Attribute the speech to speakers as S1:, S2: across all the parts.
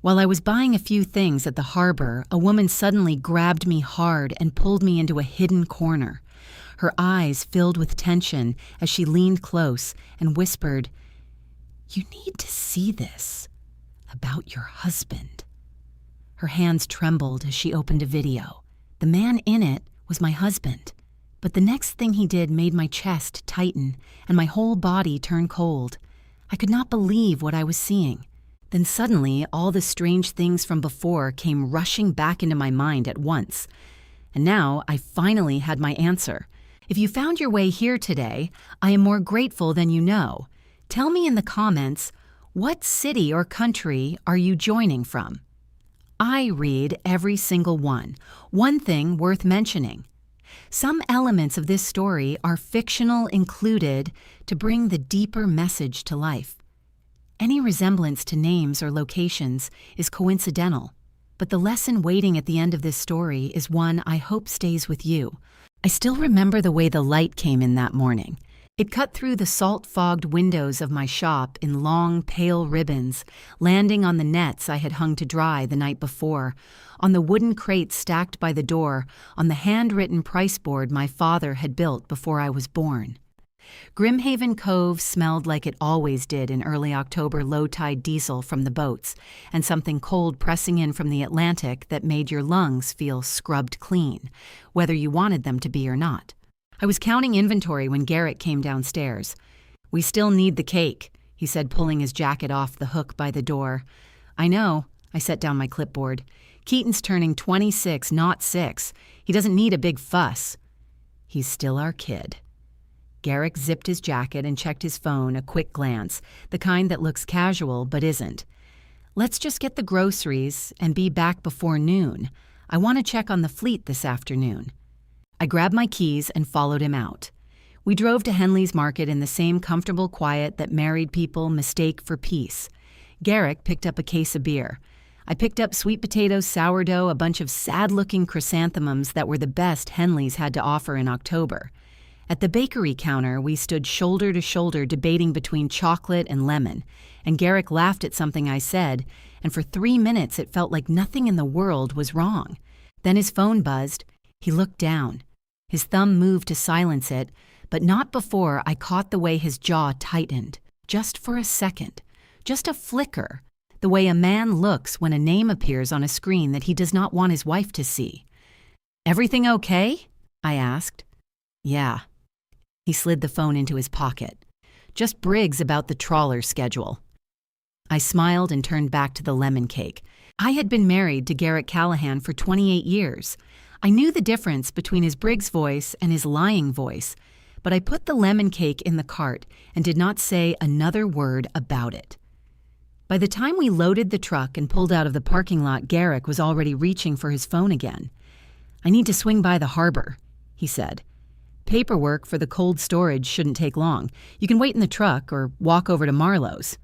S1: While I was buying a few things at the harbor, a woman suddenly grabbed me hard and pulled me into a hidden corner. Her eyes filled with tension as she leaned close and whispered, "You need to see this about your husband." Her hands trembled as she opened a video. The man in it was my husband, but the next thing he did made my chest tighten and my whole body turn cold. I could not believe what I was seeing. Then suddenly, all the strange things from before came rushing back into my mind at once. And now I finally had my answer. If you found your way here today, I am more grateful than you know. Tell me in the comments, what city or country are you joining from? I read every single one. One thing worth mentioning. Some elements of this story are fictional included to bring the deeper message to life. Any resemblance to names or locations is coincidental, but the lesson waiting at the end of this story is one I hope stays with you. I still remember the way the light came in that morning. It cut through the salt-fogged windows of my shop in long, pale ribbons, landing on the nets I had hung to dry the night before, on the wooden crates stacked by the door, on the handwritten price board my father had built before I was born. Grimhaven Cove smelled like it always did in early October low-tide diesel from the boats, and something cold pressing in from the Atlantic that made your lungs feel scrubbed clean, whether you wanted them to be or not. I was counting inventory when Garrick came downstairs. "We still need the cake," he said, pulling his jacket off the hook by the door. "I know," I set down my clipboard. "Keaton's turning 26, not 6. He doesn't need a big fuss." "He's still our kid." Garrick zipped his jacket and checked his phone, a quick glance, the kind that looks casual but isn't. "Let's just get the groceries and be back before noon. I want to check on the fleet this afternoon." I grabbed my keys and followed him out. We drove to Henley's Market in the same comfortable quiet that married people mistake for peace. Garrick picked up a case of beer. I picked up sweet potato sourdough, a bunch of sad-looking chrysanthemums that were the best Henley's had to offer in October. At the bakery counter, we stood shoulder to shoulder debating between chocolate and lemon, and Garrick laughed at something I said, and for 3 minutes it felt like nothing in the world was wrong. Then his phone buzzed. He looked down. His thumb moved to silence it, but not before I caught the way his jaw tightened, just for a second, just a flicker, the way a man looks when a name appears on a screen that he does not want his wife to see. "Everything okay?" I asked. "Yeah." He slid the phone into his pocket. "Just Briggs about the trawler schedule." I smiled and turned back to the lemon cake. I had been married to Garrick Callahan for 28 years. I knew the difference between his Briggs voice and his lying voice, but I put the lemon cake in the cart and did not say another word about it. By the time we loaded the truck and pulled out of the parking lot, Garrick was already reaching for his phone again. "I need to swing by the harbor," he said. "Paperwork for the cold storage shouldn't take long. You can wait in the truck or walk over to Marlowe's."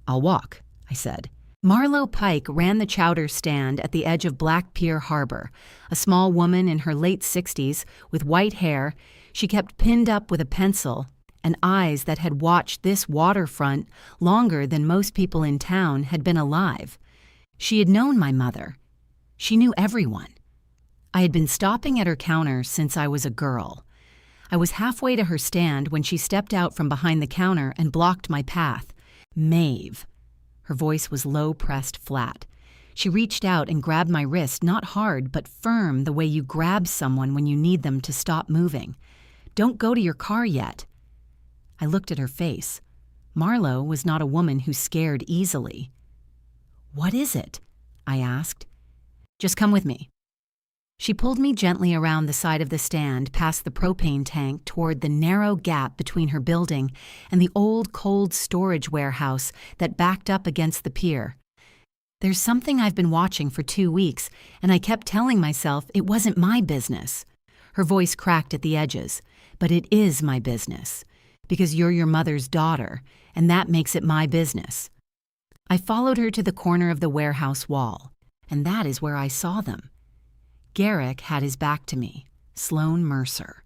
S1: "I'll walk," I said. Marlowe Pike ran the chowder stand at the edge of Black Pier Harbor. A small woman in her late 60s with white hair, she kept pinned up with a pencil, and eyes that had watched this waterfront longer than most people in town had been alive. She had known my mother. She knew everyone. I had been stopping at her counter since I was a girl. I was halfway to her stand when she stepped out from behind the counter and blocked my path. "Maeve." Her voice was low-pressed flat. She reached out and grabbed my wrist, not hard, but firm, the way you grab someone when you need them to stop moving. "Don't go to your car yet." I looked at her face. Marlowe was not a woman who scared easily. "What is it?" I asked. "Just come with me." She pulled me gently around the side of the stand, past the propane tank, toward the narrow gap between her building and the old cold storage warehouse that backed up against the pier. "There's something I've been watching for 2 weeks, and I kept telling myself it wasn't my business." Her voice cracked at the edges. "But it is my business, because you're your mother's daughter, and that makes it my business." I followed her to the corner of the warehouse wall, and that is where I saw them. Garrick had his back to me, Sloane Mercer.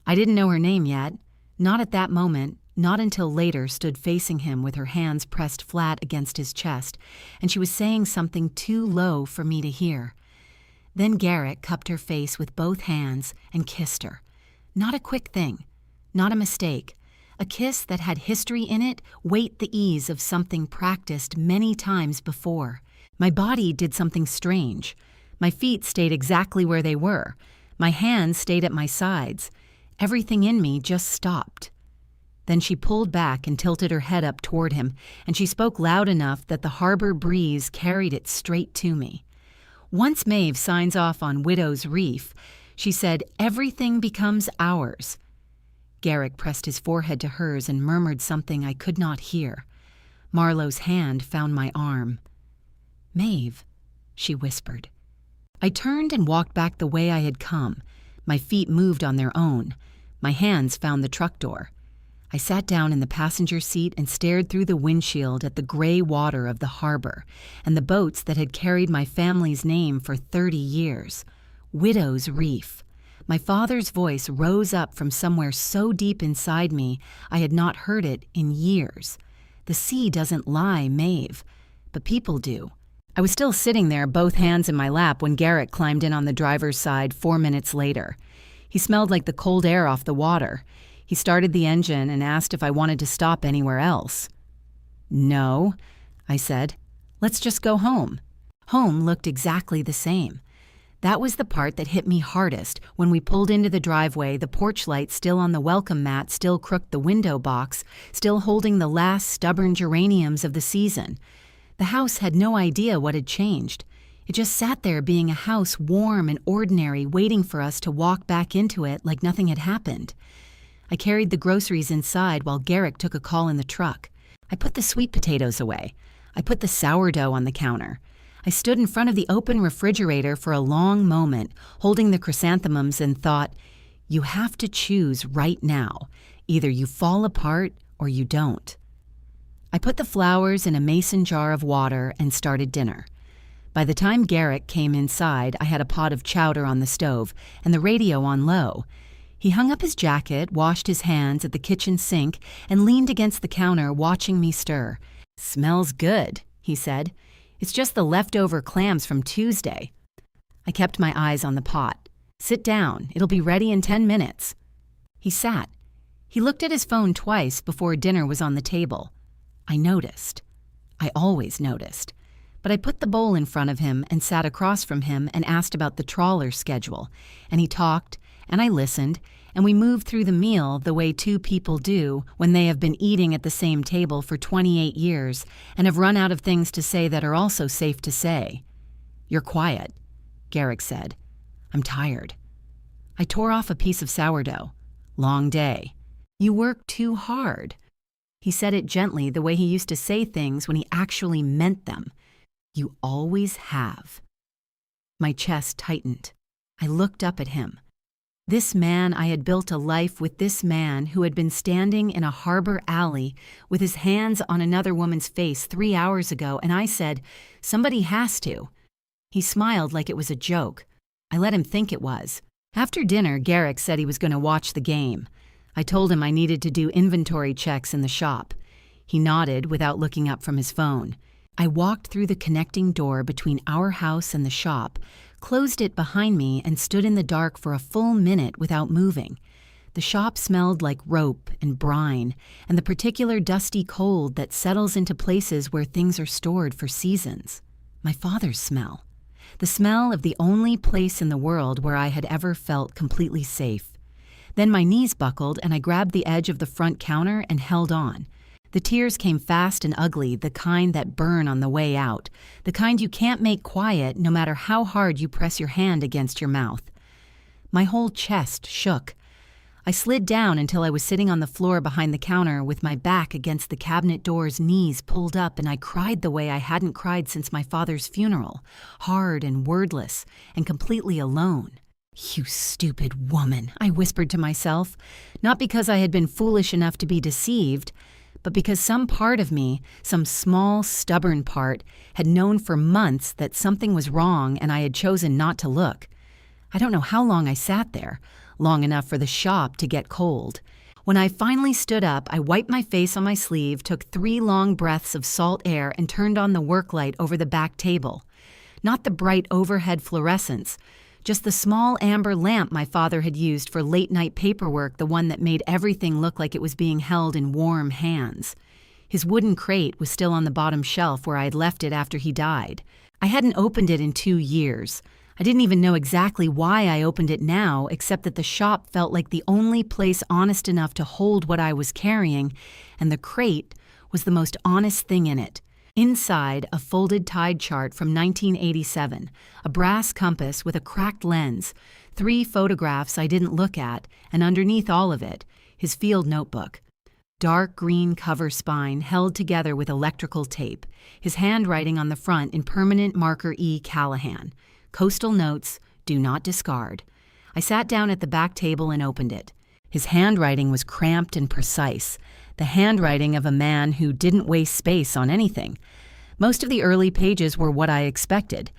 S1: I didn't know her name yet, not at that moment, not until later stood facing him with her hands pressed flat against his chest, and she was saying something too low for me to hear. Then Garrick cupped her face with both hands and kissed her. Not a quick thing, not a mistake. A kiss that had history in it, weight the ease of something practiced many times before. My body did something strange. My feet stayed exactly where they were. My hands stayed at my sides. Everything in me just stopped. Then she pulled back and tilted her head up toward him, and she spoke loud enough that the harbor breeze carried it straight to me. Once Maeve signs off on Widow's Reef, she said, "Everything becomes ours." Garrick pressed his forehead to hers and murmured something I could not hear. Marlowe's hand found my arm. "Maeve," she whispered. I turned and walked back the way I had come. My feet moved on their own. My hands found the truck door. I sat down in the passenger seat and stared through the windshield at the gray water of the harbor and the boats that had carried my family's name for 30 years. Widow's Reef. My father's voice rose up from somewhere so deep inside me I had not heard it in years. The sea doesn't lie, Maeve, but people do. I was still sitting there, both hands in my lap, when Garrick climbed in on the driver's side 4 minutes later. He smelled like the cold air off the water. He started the engine and asked if I wanted to stop anywhere else. "No," I said. "Let's just go home." Home looked exactly the same. That was the part that hit me hardest. When we pulled into the driveway, the porch light still on the welcome mat still crooked the window box, still holding the last stubborn geraniums of the season. The house had no idea what had changed. It just sat there being a house warm and ordinary, waiting for us to walk back into it like nothing had happened. I carried the groceries inside while Garrick took a call in the truck. I put the sweet potatoes away. I put the sourdough on the counter. I stood in front of the open refrigerator for a long moment, holding the chrysanthemums, and thought, you have to choose right now. Either you fall apart or you don't. I put the flowers in a mason jar of water and started dinner. By the time Garrick came inside, I had a pot of chowder on the stove and the radio on low. He hung up his jacket, washed his hands at the kitchen sink, and leaned against the counter watching me stir. "Smells good," he said. "It's just the leftover clams from Tuesday." I kept my eyes on the pot. "Sit down. It'll be ready in 10 minutes. He sat. He looked at his phone twice before dinner was on the table. I noticed. I always noticed. But I put the bowl in front of him and sat across from him and asked about the trawler schedule. And he talked, and I listened, and we moved through the meal the way two people do when they have been eating at the same table for 28 years and have run out of things to say that are also safe to say. "You're quiet," Garrick said. "I'm tired." I tore off a piece of sourdough. "Long day." "You work too hard." He said it gently, the way he used to say things when he actually meant them. "You always have." My chest tightened. I looked up at him. This man, I had built a life with this man who had been standing in a harbor alley with his hands on another woman's face 3 hours ago, and I said, "Somebody has to." He smiled like it was a joke. I let him think it was. After dinner, Garrick said he was going to watch the game. I told him I needed to do inventory checks in the shop. He nodded without looking up from his phone. I walked through the connecting door between our house and the shop, closed it behind me, and stood in the dark for a full minute without moving. The shop smelled like rope and brine, and the particular dusty cold that settles into places where things are stored for seasons. My father's smell. The smell of the only place in the world where I had ever felt completely safe. Then my knees buckled, and I grabbed the edge of the front counter and held on. The tears came fast and ugly, the kind that burn on the way out, the kind you can't make quiet no matter how hard you press your hand against your mouth. My whole chest shook. I slid down until I was sitting on the floor behind the counter with my back against the cabinet door's knees pulled up, and I cried the way I hadn't cried since my father's funeral, hard and wordless and completely alone. "You stupid woman," I whispered to myself, not because I had been foolish enough to be deceived, but because some part of me, some small, stubborn part, had known for months that something was wrong and I had chosen not to look. I don't know how long I sat there, long enough for the shop to get cold. When I finally stood up, I wiped my face on my sleeve, took 3 long breaths of salt air, and turned on the work light over the back table. Not the bright overhead fluorescence, just the small amber lamp my father had used for late-night paperwork, the one that made everything look like it was being held in warm hands. His wooden crate was still on the bottom shelf where I had left it after he died. I hadn't opened it in 2 years. I didn't even know exactly why I opened it now, except that the shop felt like the only place honest enough to hold what I was carrying, and the crate was the most honest thing in it. Inside, a folded tide chart from 1987, a brass compass with a cracked lens, 3 photographs I didn't look at, and underneath all of it, his field notebook. Dark green cover spine held together with electrical tape, his handwriting on the front in permanent marker E. Callahan. Coastal notes, do not discard. I sat down at the back table and opened it. His handwriting was cramped and precise, the handwriting of a man who didn't waste space on anything. Most of the early pages were what I expected.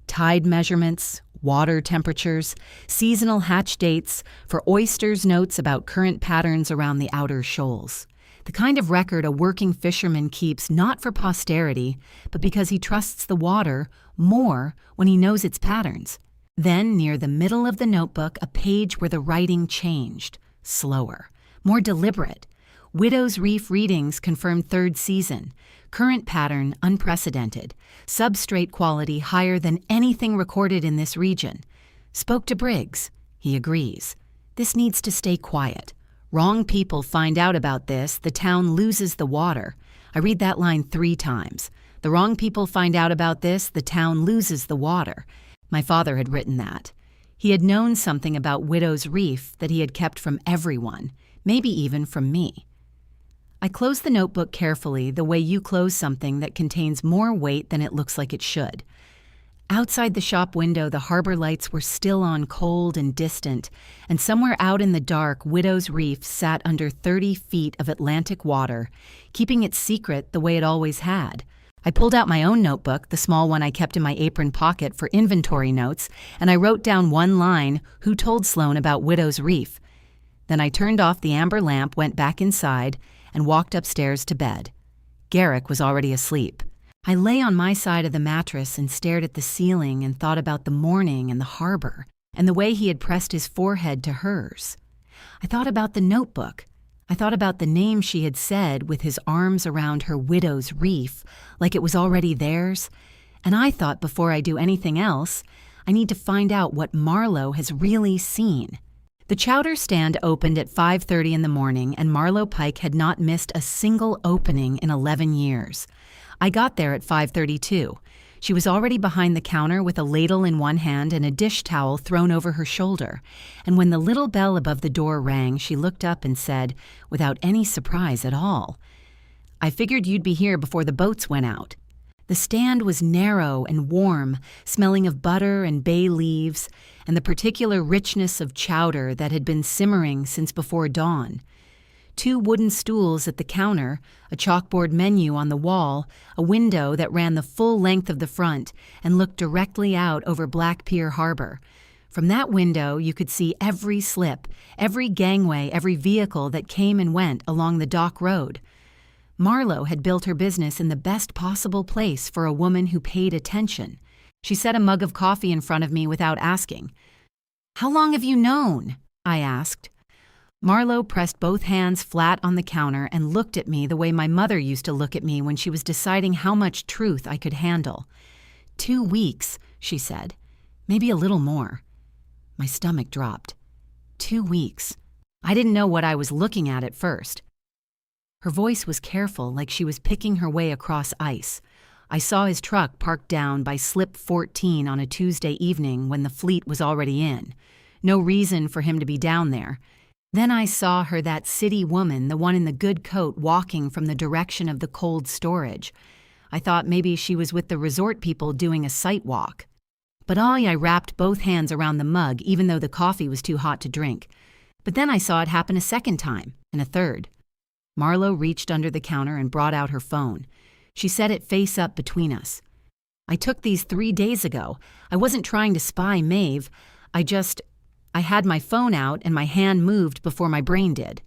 S1: Tide measurements, water temperatures, seasonal hatch dates, for oysters notes about current patterns around the outer shoals. The kind of record a working fisherman keeps not for posterity, but because he trusts the water more when he knows its patterns. Then, near the middle of the notebook, a page where the writing changed, slower, more deliberate. Widow's Reef readings confirmed 3rd season. Current pattern unprecedented. Substrate quality higher than anything recorded in this region. Spoke to Briggs. He agrees. This needs to stay quiet. Wrong people find out about this, the town loses the water. I read that line 3 times. The wrong people find out about this, the town loses the water. My father had written that. He had known something about Widow's Reef that he had kept from everyone, maybe even from me. I closed the notebook carefully, the way you close something that contains more weight than it looks like it should. Outside the shop window, the harbor lights were still on, cold and distant, and somewhere out in the dark, Widow's Reef sat under 30 feet of Atlantic water, keeping it secret the way it always had. I pulled out my own notebook, the small one I kept in my apron pocket for inventory notes, and I wrote down one line, who told Sloan about Widow's Reef. Then I turned off the amber lamp, went back inside, and walked upstairs to bed. Garrick was already asleep. I lay on my side of the mattress and stared at the ceiling and thought about the morning and the harbor, and the way he had pressed his forehead to hers. I thought about the notebook. I thought about the name she had said with his arms around her Widow's Reef, like it was already theirs. And I thought before I do anything else, I need to find out what Marlowe has really seen. The chowder stand opened at 5:30 in the morning, and Marlowe Pike had not missed a single opening in 11 years. I got there at 5:32. She was already behind the counter with a ladle in one hand and a dish towel thrown over her shoulder, and when the little bell above the door rang, she looked up and said, without any surprise at all, "I figured you'd be here before the boats went out." The stand was narrow and warm, smelling of butter and bay leaves, and the particular richness of chowder that had been simmering since before dawn. 2 wooden stools at the counter, a chalkboard menu on the wall, a window that ran the full length of the front and looked directly out over Black Pier Harbor. From that window, you could see every slip, every gangway, every vehicle that came and went along the dock road. Marlowe had built her business in the best possible place for a woman who paid attention. She set a mug of coffee in front of me without asking. "How long have you known?" I asked. Marlowe pressed both hands flat on the counter and looked at me the way my mother used to look at me when she was deciding how much truth I could handle. 2 weeks, she said. Maybe a little more. My stomach dropped. 2 weeks. I didn't know what I was looking at first. Her voice was careful, like she was picking her way across ice. I saw his truck parked down by Slip 14 on a Tuesday evening when the fleet was already in. No reason for him to be down there. Then I saw her, that city woman, the one in the good coat, walking from the direction of the cold storage. I thought maybe she was with the resort people doing a sight walk. But I wrapped both hands around the mug, even though the coffee was too hot to drink. But then I saw it happen a second time, and a third. Marlowe reached under the counter and brought out her phone. She set it face up between us. "I took these 3 days ago. I wasn't trying to spy Maeve. I had my phone out and my hand moved before my brain did."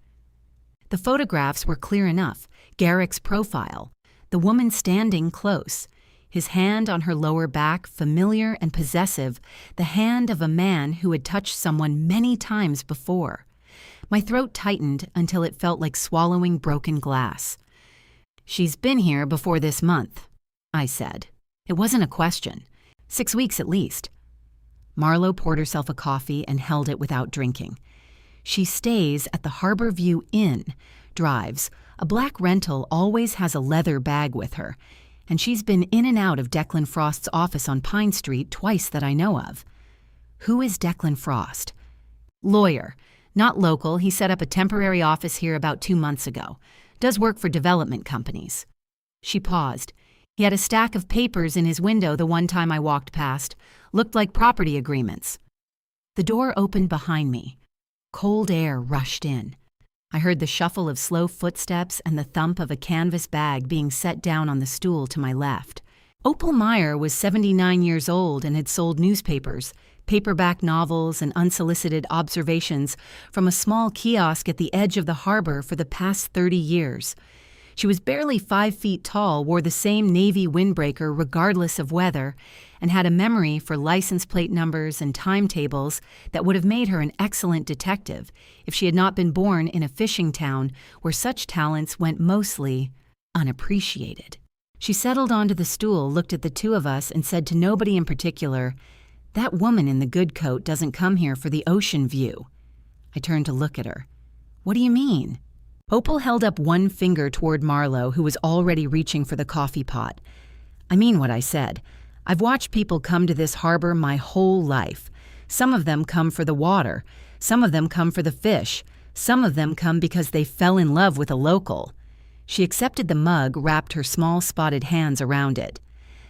S1: The photographs were clear enough. Garrick's profile. The woman standing close. His hand on her lower back, familiar and possessive, the hand of a man who had touched someone many times before. My throat tightened until it felt like swallowing broken glass. "She's been here before this month," I said. It wasn't a question. 6 weeks at least. Marlo poured herself a coffee and held it without drinking. "She stays at the Harbor View Inn, drives. A black rental always has a leather bag with her, and she's been in and out of Declan Frost's office on Pine Street twice that I know of." "Who is Declan Frost?" "Lawyer. Not local. He set up a temporary office here about 2 months ago. Does work for development companies." She paused. "He had a stack of papers in his window the one time I walked past. Looked like property agreements." The door opened behind me. Cold air rushed in. I heard the shuffle of slow footsteps and the thump of a canvas bag being set down on the stool to my left. Opal Meyer was 79 years old and had sold newspapers, paperback novels, and unsolicited observations from a small kiosk at the edge of the harbor for the past 30 years. She was barely 5 feet tall, wore the same navy windbreaker regardless of weather, and had a memory for license plate numbers and timetables that would have made her an excellent detective if she had not been born in a fishing town where such talents went mostly unappreciated. She settled onto the stool, looked at the two of us, and said to nobody in particular, "That woman in the good coat doesn't come here for the ocean view." I turned to look at her. "What do you mean?" Opal held up one finger toward Marlo, who was already reaching for the coffee pot. "I mean what I said. I've watched people come to this harbor my whole life. Some of them come for the water. Some of them come for the fish. Some of them come because they fell in love with a local." She accepted the mug, wrapped her small spotted hands around it.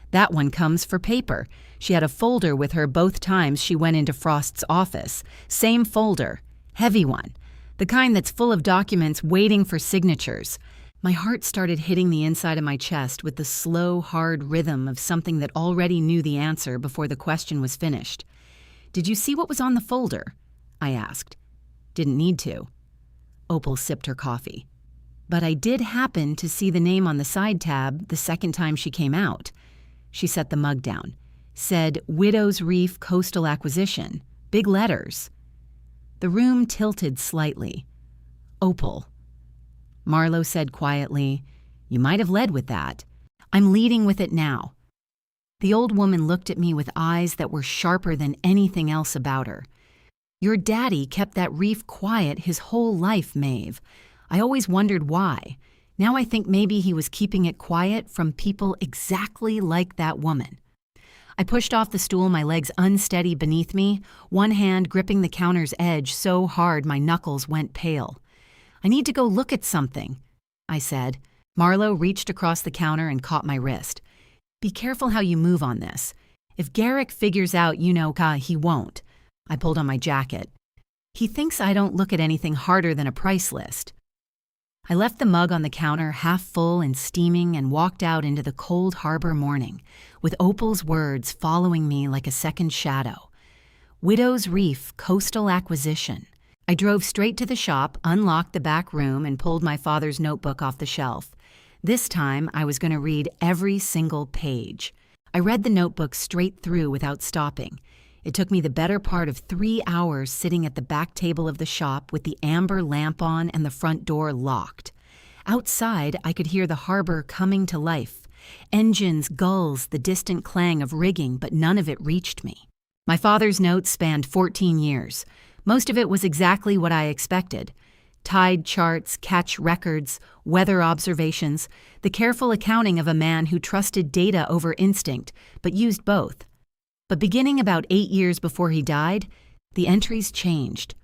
S1: "That one comes for paper. She had a folder with her both times she went into Frost's office. Same folder. Heavy one. The kind that's full of documents waiting for signatures." My heart started hitting the inside of my chest with the slow, hard rhythm of something that already knew the answer before the question was finished. "Did you see what was on the folder?" I asked. "Didn't need to." Opal sipped her coffee. "But I did happen to see the name on the side tab the second time she came out." She set the mug down. Said Widow's Reef Coastal Acquisition. Big letters. The room tilted slightly. "Opal." Marlo said quietly, "You might have led with that. I'm leading with it now." The old woman looked at me with eyes that were sharper than anything else about her. "Your daddy kept that reef quiet his whole life, Maeve. I always wondered why. Now I think maybe he was keeping it quiet from people exactly like that woman." I pushed off the stool, my legs unsteady beneath me, one hand gripping the counter's edge so hard my knuckles went pale. "I need to go look at something," I said. Marlo reached across the counter and caught my wrist. "Be careful how you move on this. If Garrick figures out he won't." I pulled on my jacket. "He thinks I don't look at anything harder than a price list." I left the mug on the counter half full and steaming and walked out into the cold harbor morning, with Opal's words following me like a second shadow. Widow's Reef Coastal Acquisition. I drove straight to the shop, unlocked the back room, and pulled my father's notebook off the shelf. This time, I was going to read every single page. I read the notebook straight through without stopping. It took me the better part of 3 hours sitting at the back table of the shop with the amber lamp on and the front door locked. Outside, I could hear the harbor coming to life. Engines, gulls, the distant clang of rigging, but none of it reached me. My father's notes spanned 14 years. Most of it was exactly what I expected. Tide charts, catch records, weather observations, the careful accounting of a man who trusted data over instinct, but used both. But beginning about 8 years before he died, the entries changed.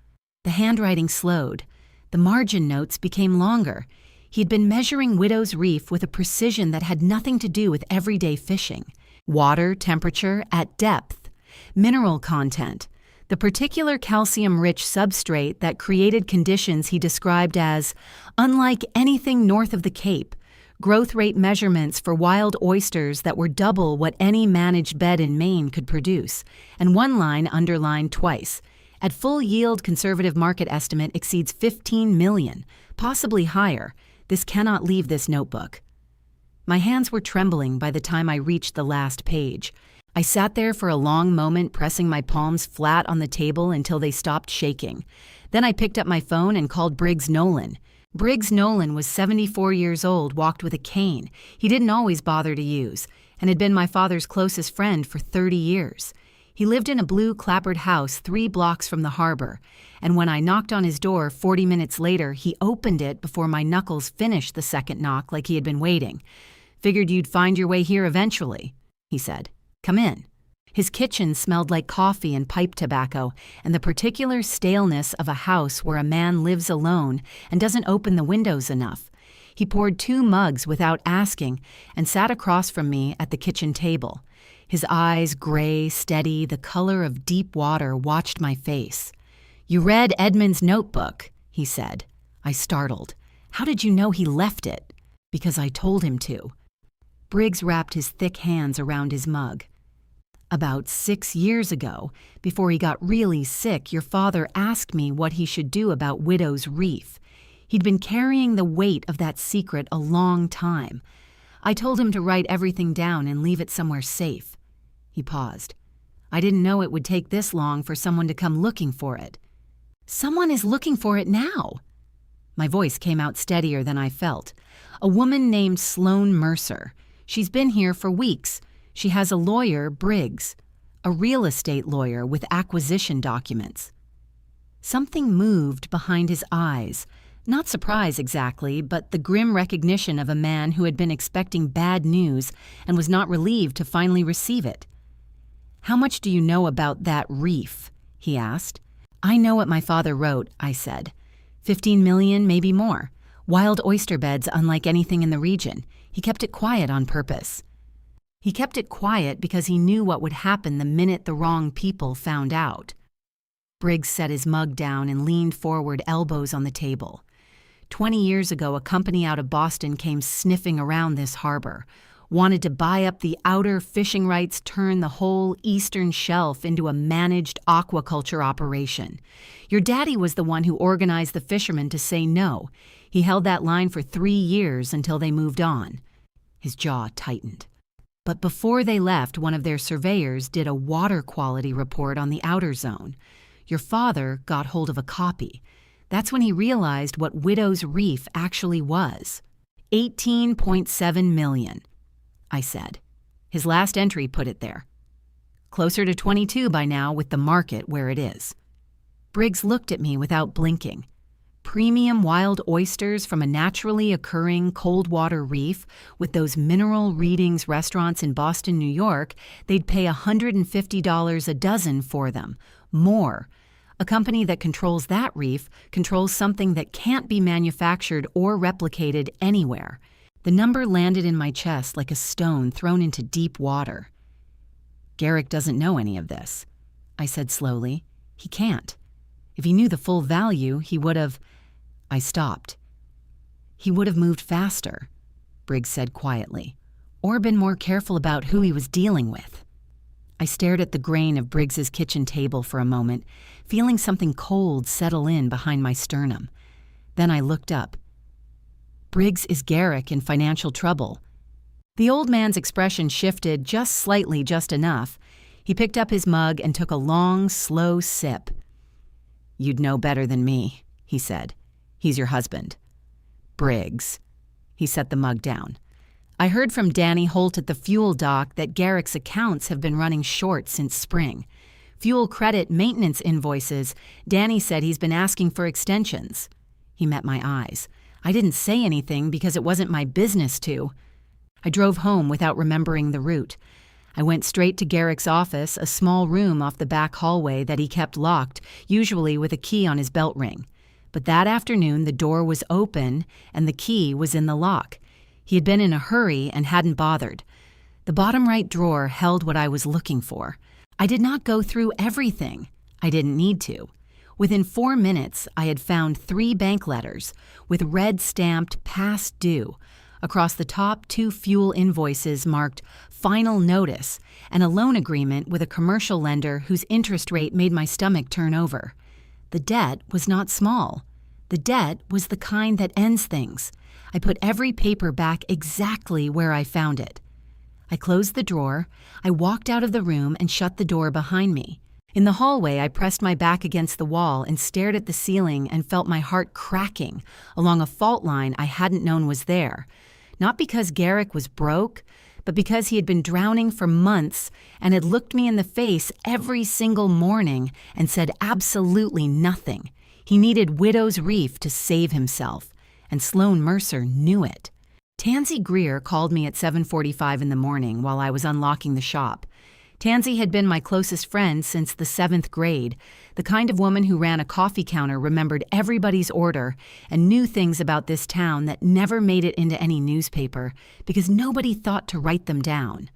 S1: The handwriting slowed. The margin notes became longer. He'd been measuring Widow's Reef with a precision that had nothing to do with everyday fishing. Water temperature at depth. Mineral content. The particular calcium-rich substrate that created conditions he described as unlike anything north of the Cape. Growth rate measurements for wild oysters that were double what any managed bed in Maine could produce, and one line underlined twice. At full yield, conservative market estimate exceeds 15 million, possibly higher. This cannot leave this notebook. My hands were trembling by the time I reached the last page. I sat there for a long moment, pressing my palms flat on the table until they stopped shaking. Then I picked up my phone and called Briggs Nolan. Briggs Nolan was 74 years old, walked with a cane he didn't always bother to use, and had been my father's closest friend for 30 years. He lived in a blue clapboard house 3 blocks from the harbor, and when I knocked on his door 40 minutes later, he opened it before my knuckles finished the second knock like he had been waiting. "Figured you'd find your way here eventually," he said. "Come in." His kitchen smelled like coffee and pipe tobacco, and the particular staleness of a house where a man lives alone and doesn't open the windows enough. He poured 2 mugs without asking and sat across from me at the kitchen table. His eyes, gray, steady, the color of deep water, watched my face. "You read Edmund's notebook," he said. I startled. "How did you know he left it?" "Because I told him to." Briggs wrapped his thick hands around his mug. "About 6 years ago, before he got really sick, your father asked me what he should do about Widow's Reef. He'd been carrying the weight of that secret a long time. I told him to write everything down and leave it somewhere safe." He paused. "I didn't know it would take this long for someone to come looking for it." "Someone is looking for it now." My voice came out steadier than I felt. "A woman named Sloane Mercer. She's been here for weeks. She has a lawyer, Briggs, a real estate lawyer with acquisition documents." Something moved behind his eyes. Not surprise exactly, but the grim recognition of a man who had been expecting bad news and was not relieved to finally receive it. "How much do you know about that reef?" he asked. "I know what my father wrote," I said. 15 million, maybe more. Wild oyster beds unlike anything in the region. He kept it quiet on purpose." "He kept it quiet because he knew what would happen the minute the wrong people found out." Briggs set his mug down and leaned forward, elbows on the table. 20 years ago, a company out of Boston came sniffing around this harbor, wanted to buy up the outer fishing rights, turn the whole eastern shelf into a managed aquaculture operation. Your daddy was the one who organized the fishermen to say no. He held that line for 3 years until they moved on. His jaw tightened. But before they left, one of their surveyors did a water quality report on the outer zone. Your father got hold of a copy. That's when he realized what Widow's Reef actually was. 18.7 million, I said. His last entry put it there. Closer to 22 by now with the market where it is. Briggs looked at me without blinking. Premium wild oysters from a naturally occurring cold water reef with those mineral readings restaurants in Boston, New York, they'd pay $150 a dozen for them. More. A company that controls that reef controls something that can't be manufactured or replicated anywhere. The number landed in my chest like a stone thrown into deep water. "Garrick doesn't know any of this," I said slowly. "He can't. If he knew the full value, he would have—" I stopped. "He would have moved faster," Briggs said quietly, "or been more careful about who he was dealing with." I stared at the grain of Briggs's kitchen table for a moment, feeling something cold settle in behind my sternum. Then I looked up. "Briggs, is Garrick in financial trouble?" The old man's expression shifted just slightly, just enough. He picked up his mug and took a long, slow sip. "You'd know better than me," he said. "He's your husband." "Briggs." He set the mug down. "I heard from Danny Holt at the fuel dock that Garrick's accounts have been running short since spring. Fuel credit maintenance invoices. Danny said he's been asking for extensions." He met my eyes. I didn't say anything because it wasn't my business to. I drove home without remembering the route. I went straight to Garrick's office, a small room off the back hallway that he kept locked, usually with a key on his belt ring. But that afternoon the door was open and the key was in the lock. He had been in a hurry and hadn't bothered. The bottom right drawer held what I was looking for. I did not go through everything. I didn't need to. Within 4 minutes, I had found 3 bank letters with red stamped past due, Across the top, 2 fuel invoices marked "Final Notice" and a loan agreement with a commercial lender whose interest rate made my stomach turn over. The debt was not small. The debt was the kind that ends things. I put every paper back exactly where I found it. I closed the drawer, I walked out of the room and shut the door behind me. In the hallway, I pressed my back against the wall and stared at the ceiling and felt my heart cracking along a fault line I hadn't known was there. Not because Garrick was broke, but because he had been drowning for months and had looked me in the face every single morning and said absolutely nothing. He needed Widow's Reef to save himself, and Sloan Mercer knew it. Tansy Greer called me at 7:45 in the morning while I was unlocking the shop. Tansy had been my closest friend since the 7th grade, the kind of woman who ran a coffee counter, remembered everybody's order, and knew things about this town that never made it into any newspaper because nobody thought to write them down.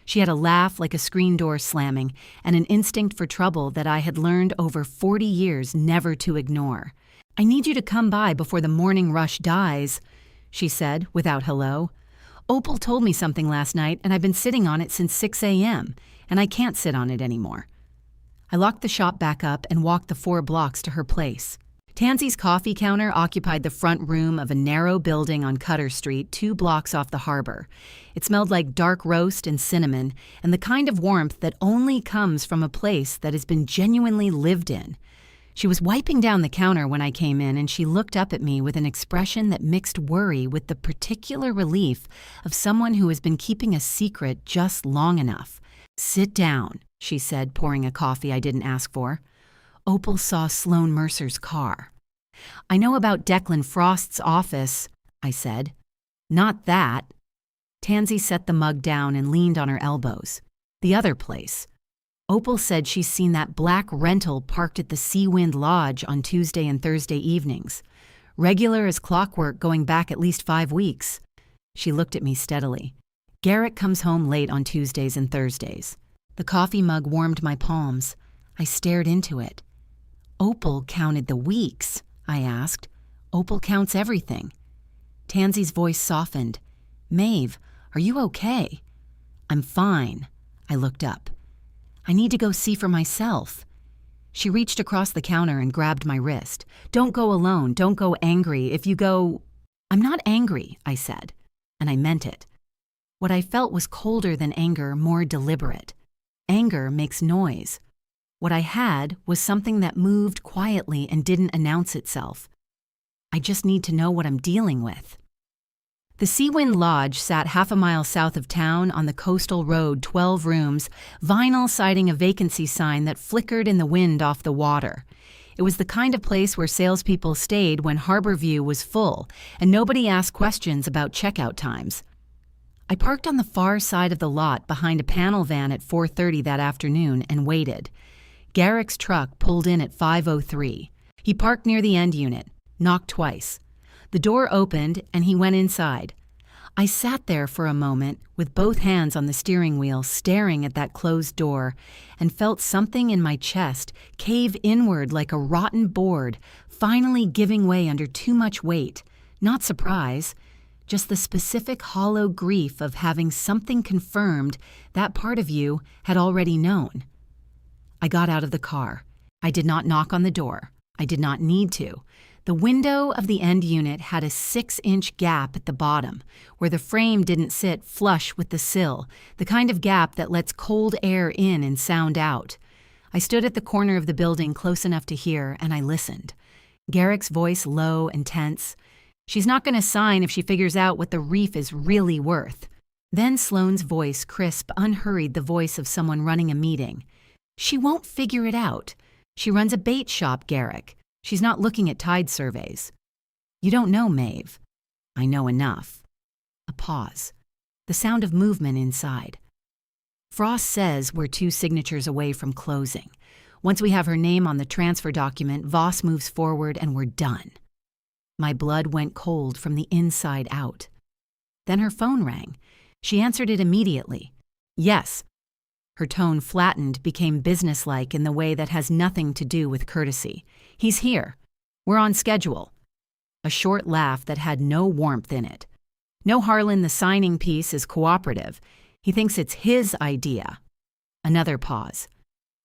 S1: She had a laugh like a screen door slamming and an instinct for trouble that I had learned over 40 years never to ignore. "I need you to come by before the morning rush dies," she said without hello. "Opal told me something last night and I've been sitting on it since 6 a.m., and I can't sit on it anymore." I locked the shop back up and walked the 4 blocks to her place. Tansy's coffee counter occupied the front room of a narrow building on Cutter Street, 2 blocks off the harbor. It smelled like dark roast and cinnamon, and the kind of warmth that only comes from a place that has been genuinely lived in. She was wiping down the counter when I came in, and she looked up at me with an expression that mixed worry with the particular relief of someone who has been keeping a secret just long enough. "Sit down," she said, pouring a coffee I didn't ask for. "Opal saw Sloan Mercer's car." "I know about Declan Frost's office," I said. "Not that." Tansy set the mug down and leaned on her elbows. "The other place. Opal said she's seen that black rental parked at the Seawind Lodge on Tuesday and Thursday evenings. Regular as clockwork going back at least 5 weeks." She looked at me steadily. "Garrick comes home late on Tuesdays and Thursdays." The coffee mug warmed my palms. I stared into it. "Opal counted the weeks?" I asked. "Opal counts everything." Tansy's voice softened. "Maeve, are you okay?" "I'm fine." I looked up. "I need to go see for myself." She reached across the counter and grabbed my wrist. "Don't go alone. Don't go angry. If you go—" "I'm not angry," I said, and I meant it. What I felt was colder than anger, more deliberate. Anger makes noise. What I had was something that moved quietly and didn't announce itself. I just need to know what I'm dealing with. The Seawind Lodge sat half a mile south of town on the coastal road, 12 rooms, vinyl siding a vacancy sign that flickered in the wind off the water. It was the kind of place where salespeople stayed when Harborview was full, and nobody asked questions about checkout times. I parked on the far side of the lot behind a panel van at 4:30 that afternoon and waited. Garrick's truck pulled in at 5:03. He parked near the end unit, knocked twice. The door opened and he went inside. I sat there for a moment with both hands on the steering wheel, staring at that closed door, and felt something in my chest cave inward like a rotten board, finally giving way under too much weight. Not surprise, just the specific hollow grief of having something confirmed that part of you had already known. I got out of the car. I did not knock on the door. I did not need to. The window of the end unit had a 6-inch gap at the bottom, where the frame didn't sit flush with the sill, the kind of gap that lets cold air in and sound out. I stood at the corner of the building close enough to hear, and I listened. Garrick's voice low and tense. "She's not going to sign if she figures out what the reef is really worth." Then Sloane's voice, crisp, unhurried, the voice of someone running a meeting. "She won't figure it out. She runs a bait shop, Garrick. She's not looking at tide surveys." "You don't know, Maeve." "I know enough." A pause. The sound of movement inside. "Frost says we're 2 signatures away from closing. Once we have her name on the transfer document, Voss moves forward and we're done." My blood went cold from the inside out. Then her phone rang. She answered it immediately. "Yes." Her tone flattened, became businesslike in the way that has nothing to do with courtesy. "He's here. We're on schedule." A short laugh that had no warmth in it. No, Harlan, the signing piece is cooperative. He thinks it's his idea. Another pause.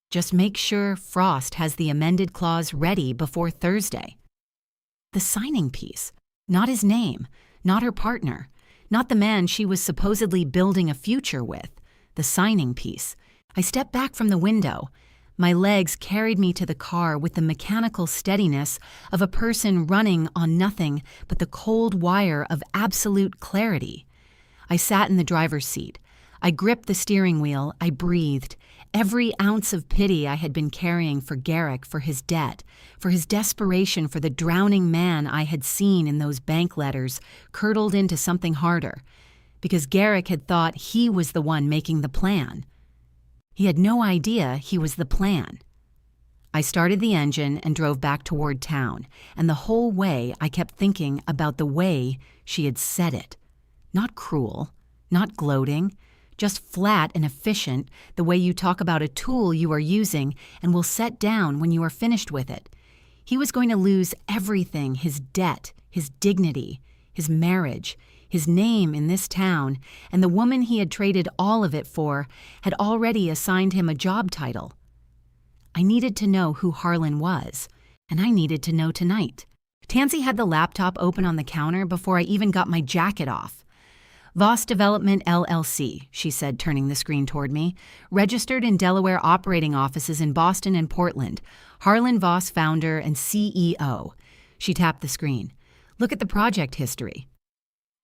S1: Just make sure Frost has the amended clause ready before Thursday. The signing piece. Not his name. Not her partner. Not the man she was supposedly building a future with. The signing piece. I stepped back from the window. My legs carried me to the car with the mechanical steadiness of a person running on nothing but the cold wire of absolute clarity. I sat in the driver's seat. I gripped the steering wheel. I breathed. Every ounce of pity I had been carrying for Garrick, for his debt, for his desperation for the drowning man I had seen in those bank letters, curdled into something harder, because Garrick had thought he was the one making the plan. He had no idea he was the plan. I started the engine and drove back toward town, and the whole way I kept thinking about the way she had said it. Not cruel, not gloating, just flat and efficient, the way you talk about a tool you are using and will set down when you are finished with it. He was going to lose everything, his debt, his dignity, his marriage, his name in this town, and the woman he had traded all of it for had already assigned him a job title. I needed to know who Harlan was, and I needed to know tonight. Tansy had the laptop open on the counter before I even got my jacket off. Voss Development LLC, she said, turning the screen toward me, registered in Delaware operating offices in Boston and Portland. Harlan Voss, founder and CEO. She tapped the screen. Look at the project history.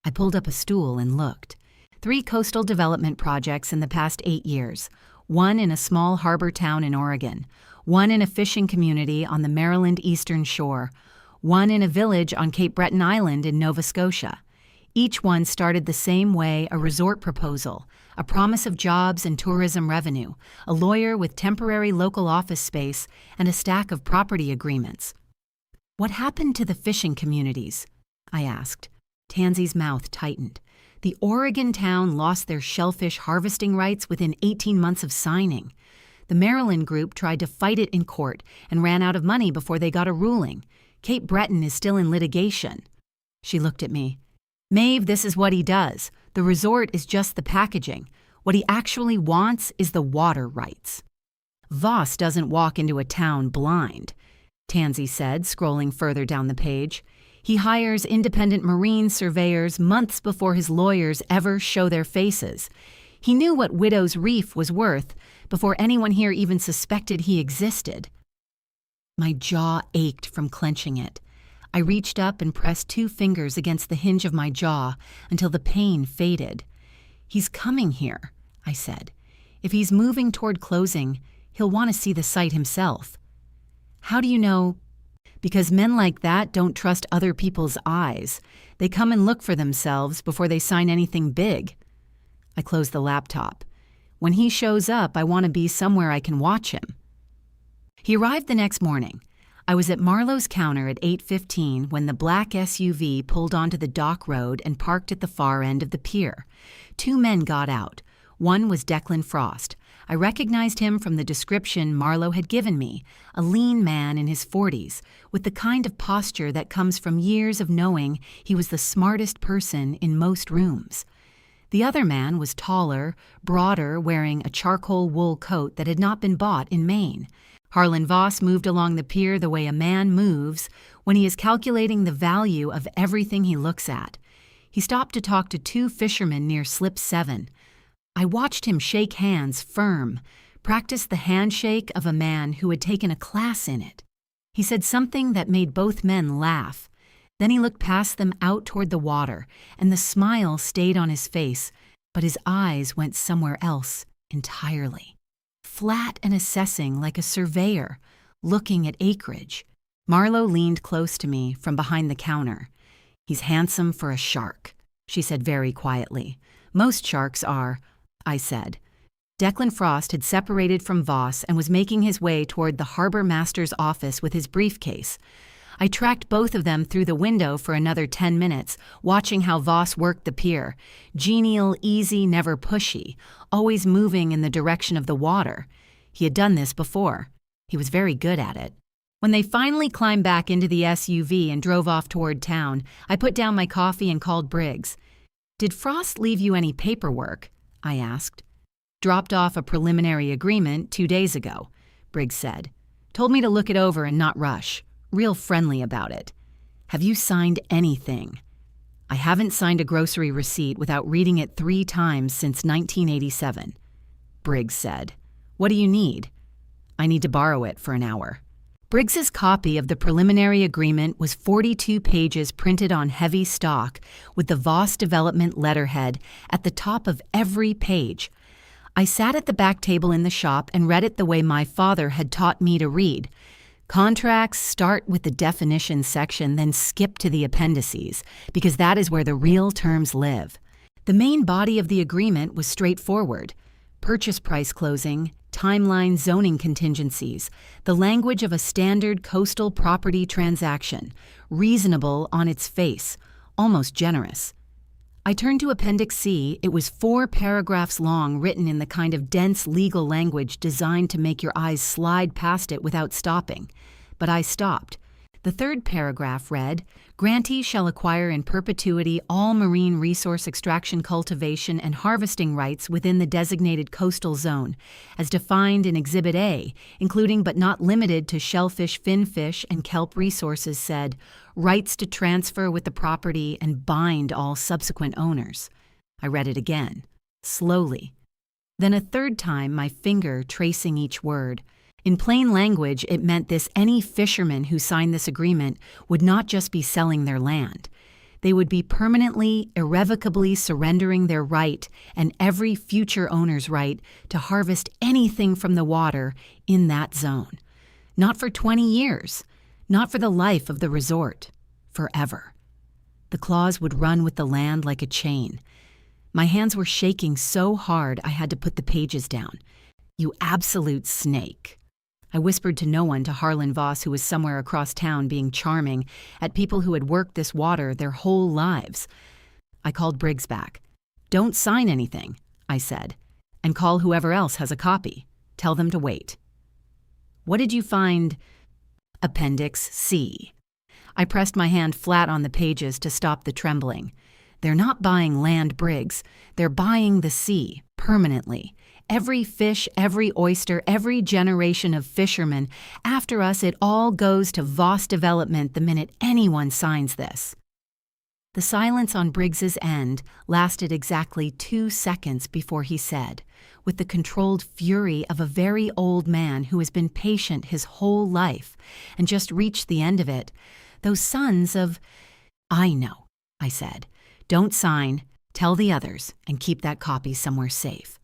S1: I pulled up a stool and looked. 3 coastal development projects in the past 8 years. 1 in a small harbor town in Oregon. 1 in a fishing community on the Maryland Eastern Shore. 1 in a village on Cape Breton Island in Nova Scotia. Each one started the same way: a resort proposal, a promise of jobs and tourism revenue, a lawyer with temporary local office space, and a stack of property agreements. What happened to the fishing communities? I asked. Tansy's mouth tightened. The Oregon town lost their shellfish harvesting rights within 18 months of signing. The Maryland group tried to fight it in court and ran out of money before they got a ruling. Cape Breton is still in litigation. She looked at me. Maeve, this is what he does. The resort is just the packaging. What he actually wants is the water rights. Voss doesn't walk into a town blind, Tansy said, scrolling further down the page. He hires independent marine surveyors months before his lawyers ever show their faces. He knew what Widow's Reef was worth before anyone here even suspected he existed. My jaw ached from clenching it. I reached up and pressed 2 fingers against the hinge of my jaw until the pain faded. He's coming here, I said. If he's moving toward closing, he'll want to see the site himself. How do you know? Because men like that don't trust other people's eyes. They come and look for themselves before they sign anything big. I closed the laptop. When he shows up, I want to be somewhere I can watch him. He arrived the next morning. I was at Marlowe's counter at 8:15 when the black SUV pulled onto the dock road and parked at the far end of the pier. 2 men got out. One was Declan Frost. I recognized him from the description Marlowe had given me, a lean man in his 40s, with the kind of posture that comes from years of knowing he was the smartest person in most rooms. The other man was taller, broader, wearing a charcoal wool coat that had not been bought in Maine. Harlan Voss moved along the pier the way a man moves when he is calculating the value of everything he looks at. He stopped to talk to 2 fishermen near Slip 7. I watched him shake hands firm, practice the handshake of a man who had taken a class in it. He said something that made both men laugh. Then he looked past them out toward the water, and the smile stayed on his face, but his eyes went somewhere else entirely. Flat and assessing like a surveyor, looking at acreage. Marlowe leaned close to me from behind the counter. He's handsome for a shark, she said very quietly. Most sharks are, I said. Declan Frost had separated from Voss and was making his way toward the harbor master's office with his briefcase. I tracked both of them through the window for another 10 minutes, watching how Voss worked the pier. Genial, easy, never pushy, always moving in the direction of the water. He had done this before. He was very good at it. When they finally climbed back into the SUV and drove off toward town, I put down my coffee and called Briggs. "Did Frost leave you any paperwork?" I asked. "Dropped off a preliminary agreement 2 days ago," Briggs said. "Told me to look it over and not rush. Real friendly about it." "Have you signed anything?" "I haven't signed a grocery receipt without reading it 3 times since 1987, Briggs said. "What do you need?" "I need to borrow it for an hour." Briggs's copy of the preliminary agreement was 42 pages printed on heavy stock with the Voss Development letterhead at the top of every page. I sat at the back table in the shop and read it the way my father had taught me to read. Contracts start with the definitions section, then skip to the appendices, because that is where the real terms live. The main body of the agreement was straightforward. Purchase price closing, timeline zoning contingencies, the language of a standard coastal property transaction, reasonable on its face, almost generous. I turned to Appendix C. It was 4 paragraphs long, written in the kind of dense legal language designed to make your eyes slide past it without stopping. But I stopped. The 3rd paragraph read, "Grantees shall acquire in perpetuity all marine resource extraction, cultivation, and harvesting rights within the designated coastal zone, as defined in Exhibit A, including but not limited to shellfish, finfish, and kelp resources said, rights to transfer with the property and bind all subsequent owners." I read it again, slowly. Then a 3rd time, my finger tracing each word. In plain language, it meant any fisherman who signed this agreement would not just be selling their land. They would be permanently, irrevocably surrendering their right and every future owner's right to harvest anything from the water in that zone. Not for 20 years, not for the life of the resort, forever. The clause would run with the land like a chain. My hands were shaking so hard I had to put the pages down. "You absolute snake." I whispered to no one, to Harlan Voss, who was somewhere across town being charming, at people who had worked this water their whole lives. I called Briggs back. "Don't sign anything," I said, "and call whoever else has a copy. Tell them to wait." "What did you find?" Appendix C. I pressed my hand flat on the pages to stop the trembling. "They're not buying land, Briggs. They're buying the sea, permanently. Every fish, every oyster, every generation of fishermen. After us, it all goes to Voss Development the minute anyone signs this." The silence on Briggs's end lasted exactly 2 seconds before he said, with the controlled fury of a very old man who has been patient his whole life and just reached the end of it, "Those sons of—" "I know," I said. "Don't sign, tell the others, and keep that copy somewhere safe."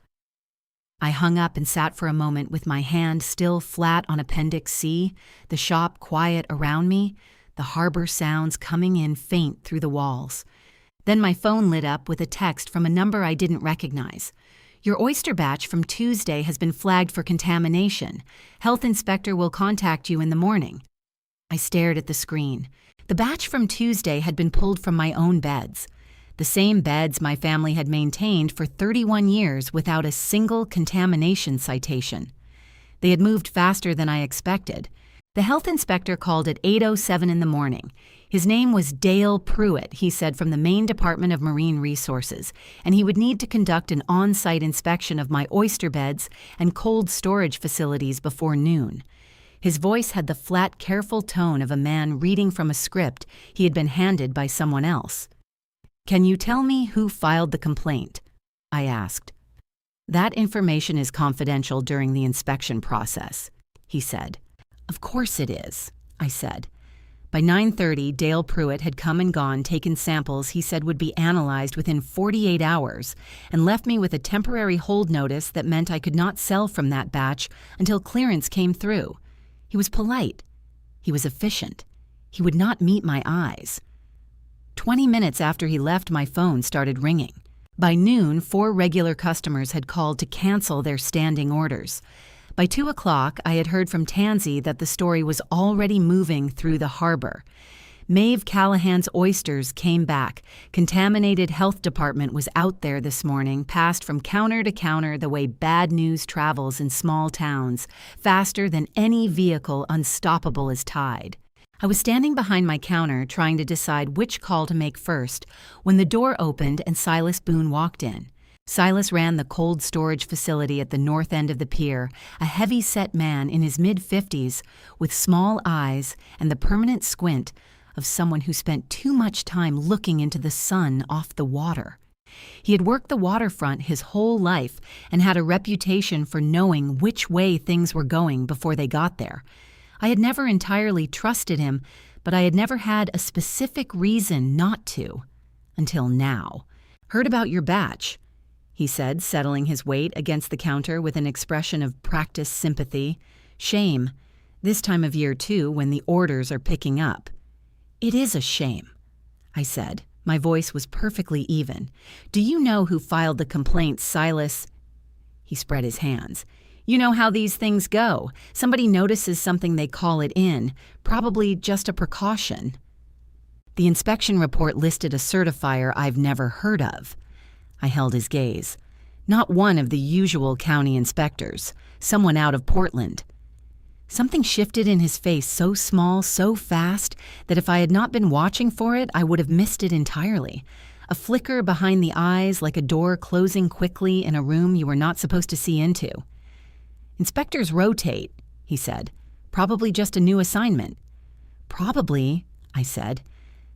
S1: I hung up and sat for a moment with my hand still flat on Appendix C, the shop quiet around me, the harbor sounds coming in faint through the walls. Then my phone lit up with a text from a number I didn't recognize. "Your oyster batch from Tuesday has been flagged for contamination. Health inspector will contact you in the morning." I stared at the screen. The batch from Tuesday had been pulled from my own beds. The same beds my family had maintained for 31 years without a single contamination citation. They had moved faster than I expected. The health inspector called at 8:07 in the morning. His name was Dale Pruitt, he said, from the Maine Department of Marine Resources, and he would need to conduct an on-site inspection of my oyster beds and cold storage facilities before noon. His voice had the flat, careful tone of a man reading from a script he had been handed by someone else. "Can you tell me who filed the complaint?" I asked. "That information is confidential during the inspection process," he said. "Of course it is," I said. By 9:30, Dale Pruitt had come and gone, taken samples he said would be analyzed within 48 hours, and left me with a temporary hold notice that meant I could not sell from that batch until clearance came through. He was polite. He was efficient. He would not meet my eyes. 20 minutes after he left, my phone started ringing. By noon, 4 regular customers had called to cancel their standing orders. By 2 o'clock, I had heard from Tansy that the story was already moving through the harbor. Maeve Callahan's oysters came back. Contaminated health department was out there this morning, passed from counter to counter the way bad news travels in small towns, faster than any vehicle unstoppable as tide. I was standing behind my counter trying to decide which call to make first when the door opened and Silas Boone walked in. Silas ran the cold storage facility at the north end of the pier, a heavy-set man in his mid-50s with small eyes and the permanent squint of someone who spent too much time looking into the sun off the water. He had worked the waterfront his whole life and had a reputation for knowing which way things were going before they got there. I had never entirely trusted him, but I had never had a specific reason not to. Until now. "Heard about your batch," he said, settling his weight against the counter with an expression of practiced sympathy. "Shame. This time of year, too, when the orders are picking up." "It is a shame," I said. My voice was perfectly even. "Do you know who filed the complaint, Silas?" He spread his hands. "You know how these things go. Somebody notices something, they call it in. Probably just a precaution." The inspection report listed a certifier I've never heard of. I held his gaze. Not one of the usual county inspectors. Someone out of Portland. Something shifted in his face so small, so fast, that if I had not been watching for it, I would have missed it entirely. A flicker behind the eyes like a door closing quickly in a room you were not supposed to see into. "Inspectors rotate," he said. "Probably just a new assignment." "Probably," I said.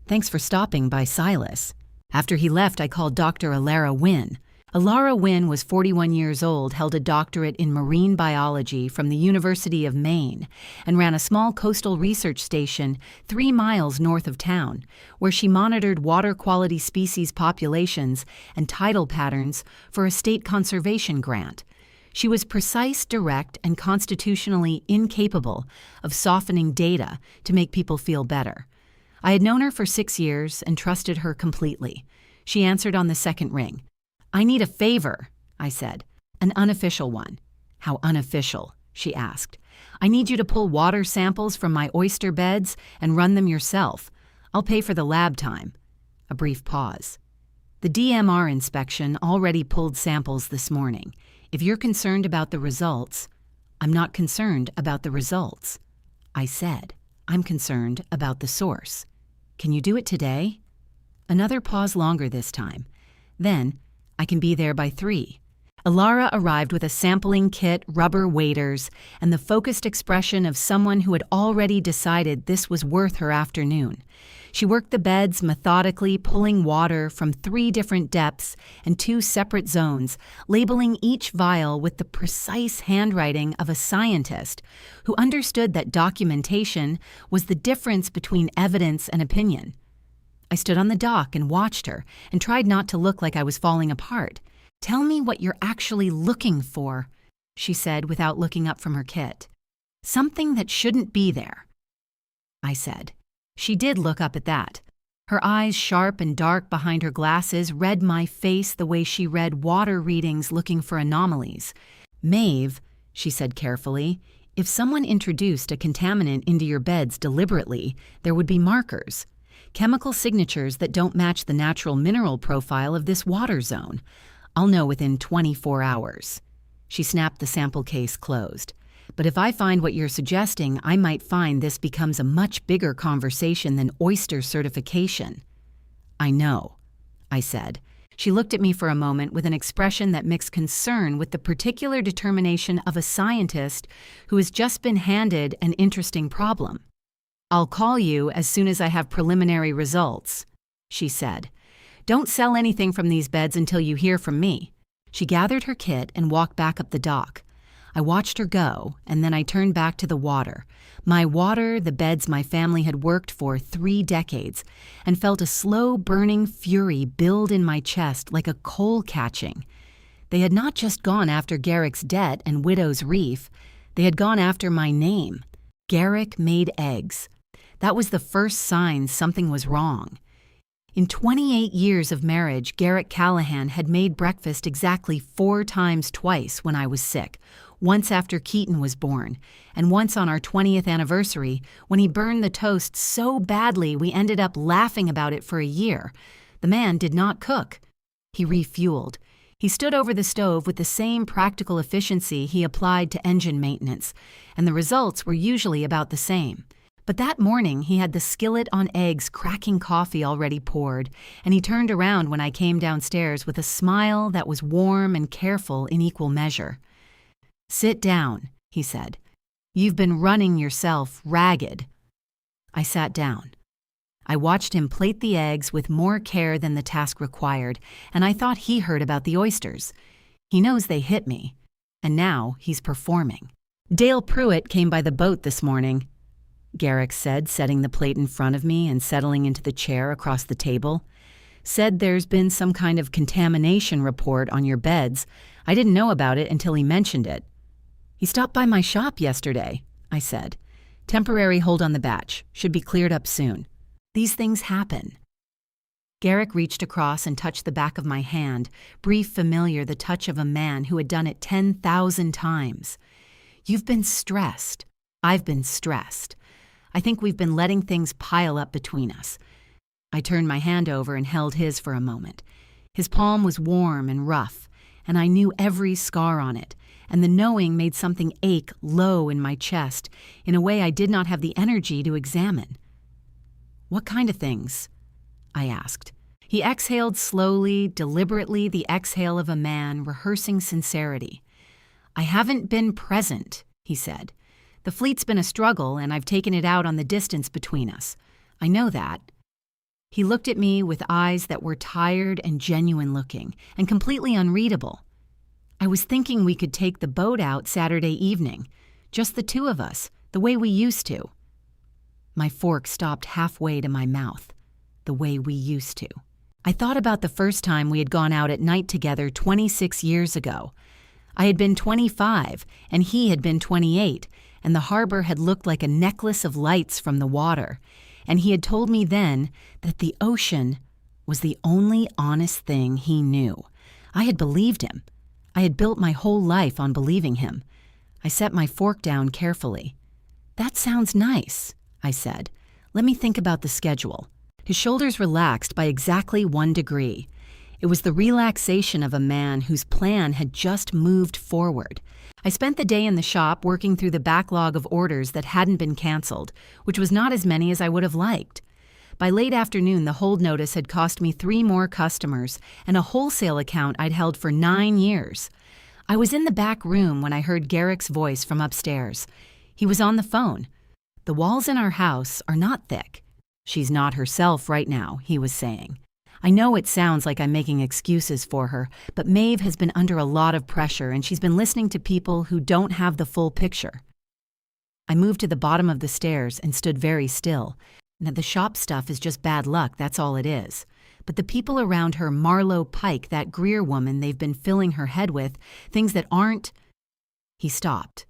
S1: "Thanks for stopping by, Silas." After he left, I called Dr. Alara Wynn. Alara Wynn was 41 years old, held a doctorate in marine biology from the University of Maine, and ran a small coastal research station 3 miles north of town, where she monitored water quality species populations and tidal patterns for a state conservation grant. She was precise, direct, and constitutionally incapable of softening data to make people feel better. I had known her for 6 years and trusted her completely. She answered on the second ring. "I need a favor," I said. "An unofficial one." "How unofficial?" she asked. "I need you to pull water samples from my oyster beds and run them yourself. I'll pay for the lab time." A brief pause. "The DMR inspection already pulled samples this morning. If you're concerned about the results—" "I'm not concerned about the results," I said. "I'm concerned about the source. Can you do it today?" Another pause longer this time. Then, "I can be there by 3. Alara arrived with a sampling kit, rubber waders, and the focused expression of someone who had already decided this was worth her afternoon. She worked the beds methodically, pulling water from 3 different depths and 2 separate zones, labeling each vial with the precise handwriting of a scientist who understood that documentation was the difference between evidence and opinion. I stood on the dock and watched her and tried not to look like I was falling apart. "Tell me what you're actually looking for," she said without looking up from her kit. "Something that shouldn't be there," I said. She did look up at that. Her eyes, sharp and dark behind her glasses, read my face the way she read water readings looking for anomalies. "Maeve," she said carefully, "if someone introduced a contaminant into your beds deliberately, there would be markers. Chemical signatures that don't match the natural mineral profile of this water zone. I'll know within 24 hours. She snapped the sample case closed. "But if I find what you're suggesting, I might find this becomes a much bigger conversation than oyster certification." "I know," I said. She looked at me for a moment with an expression that mixed concern with the particular determination of a scientist who has just been handed an interesting problem. "I'll call you as soon as I have preliminary results," she said. "Don't sell anything from these beds until you hear from me." She gathered her kit and walked back up the dock. I watched her go, and then I turned back to the water. My water, the beds my family had worked for 3 decades, and felt a slow burning fury build in my chest like a coal catching. They had not just gone after Garrick's debt and widow's Reef, they had gone after my name. Garrick made eggs. That was the first sign something was wrong. In 28 years of marriage, Maeve Callahan had made breakfast exactly 4 times twice when I was sick, once after Keaton was born, and once on our 20th anniversary when he burned the toast so badly we ended up laughing about it for a year. The man did not cook. He refueled. He stood over the stove with the same practical efficiency he applied to engine maintenance, and the results were usually about the same. But that morning he had the skillet on eggs cracking coffee already poured, and he turned around when I came downstairs with a smile that was warm and careful in equal measure. "Sit down," he said. "You've been running yourself ragged." I sat down. I watched him plate the eggs with more care than the task required, and I thought he heard about the oysters. He knows they hit me, and now he's performing. "Dale Pruitt came by the boat this morning," Garrick said, setting the plate in front of me and settling into the chair across the table. "Said there's been some kind of contamination report on your beds. I didn't know about it until he mentioned it." "He stopped by my shop yesterday," I said. "Temporary hold on the batch. Should be cleared up soon." These things happen. Garrick reached across and touched the back of my hand, brief, familiar, the touch of a man who had done it 10,000 times. "You've been stressed. I've been stressed. I think we've been letting things pile up between us." I turned my hand over and held his for a moment. His palm was warm and rough, and I knew every scar on it, and the knowing made something ache low in my chest in a way I did not have the energy to examine. "What kind of things?" I asked. He exhaled slowly, deliberately, the exhale of a man rehearsing sincerity. "I haven't been present," he said. "The fleet's been a struggle, and I've taken it out on the distance between us. I know that." He looked at me with eyes that were tired and genuine looking, and completely unreadable. "I was thinking we could take the boat out Saturday evening, just the two of us, the way we used to." My fork stopped halfway to my mouth. The way we used to. I thought about the first time we had gone out at night together 26 years ago. I had been 25, and he had been 28, and the harbor had looked like a necklace of lights from the water, and he had told me then that the ocean was the only honest thing he knew. I had believed him. I had built my whole life on believing him. I set my fork down carefully. "That sounds nice," I said. "Let me think about the schedule." His shoulders relaxed by exactly 1 degree. It was the relaxation of a man whose plan had just moved forward. I spent the day in the shop working through the backlog of orders that hadn't been canceled, which was not as many as I would have liked. By late afternoon, the hold notice had cost me 3 more customers and a wholesale account I'd held for 9 years. I was in the back room when I heard Garrick's voice from upstairs. He was on the phone. "The walls in our house are not thick. She's not herself right now," he was saying. "I know it sounds like I'm making excuses for her, but Maeve has been under a lot of pressure and she's been listening to people who don't have the full picture." I moved to the bottom of the stairs and stood very still. Now, the shop stuff is just bad luck, that's all it is. But the people around her, Marlowe Pike, that Greer woman they've been filling her head with, things that aren't... He stopped.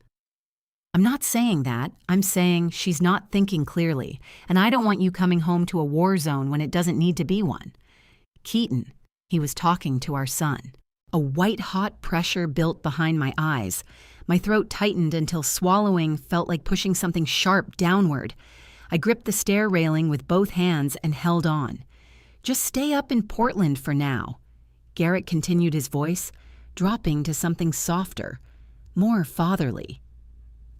S1: "I'm not saying that. I'm saying she's not thinking clearly, and I don't want you coming home to a war zone when it doesn't need to be one." "Keaton," he was talking to our son. A white-hot pressure built behind my eyes. My throat tightened until swallowing felt like pushing something sharp downward. I gripped the stair railing with both hands and held on. "Just stay up in Portland for now." Garrick continued his voice, dropping to something softer, more fatherly.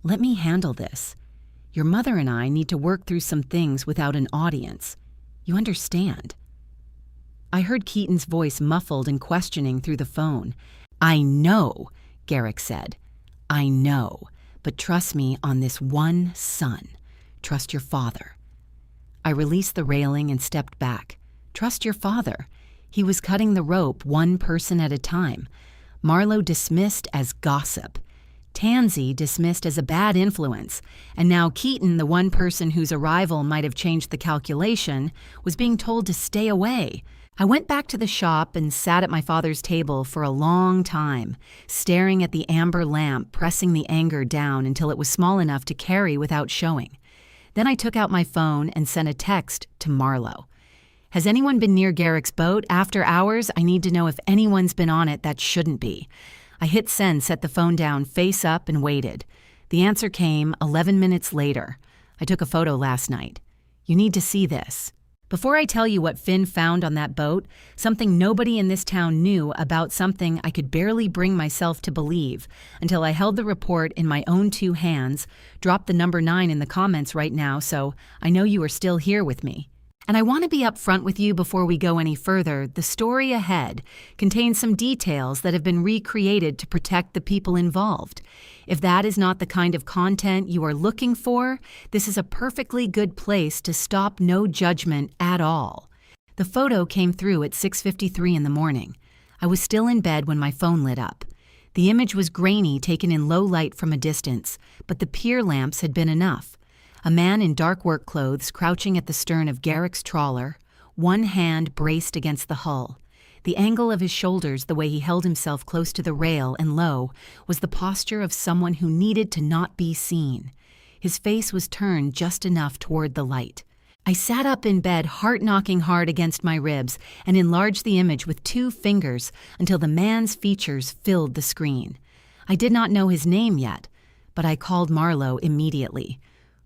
S1: "Let me handle this. Your mother and I need to work through some things without an audience. You understand?" I heard Keaton's voice muffled and questioning through the phone. "I know," Garrick said. "I know. But trust me on this one son. Trust your father." I released the railing and stepped back. Trust your father. He was cutting the rope 1 person at a time. Marlowe dismissed as gossip. Tansy dismissed as a bad influence, and now Keaton, the one person whose arrival might have changed the calculation, was being told to stay away. I went back to the shop and sat at my father's table for a long time, staring at the amber lamp, pressing the anger down until it was small enough to carry without showing. Then I took out my phone and sent a text to Marlowe. "Has anyone been near Garrick's boat? After hours, I need to know if anyone's been on it that shouldn't be." I hit send, set the phone down, face up, and waited. The answer came 11 minutes later. "I took a photo last night. You need to see this." Before I tell you what Finn found on that boat, something nobody in this town knew about something I could barely bring myself to believe until I held the report in my own two hands, dropped the number 9 in the comments right now so I know you are still here with me. And I want to be upfront with you before we go any further. The story ahead contains some details that have been recreated to protect the people involved. If that is not the kind of content you are looking for, this is a perfectly good place to stop no judgment at all. The photo came through at 6:53 in the morning. I was still in bed when my phone lit up. The image was grainy, taken in low light from a distance, but the pier lamps had been enough. A man in dark work clothes crouching at the stern of Garrick's trawler, one hand braced against the hull. The angle of his shoulders, the way he held himself close to the rail and low, was the posture of someone who needed to not be seen. His face was turned just enough toward the light. I sat up in bed, heart knocking hard against my ribs, and enlarged the image with 2 fingers until the man's features filled the screen. I did not know his name yet, but I called Marlo immediately.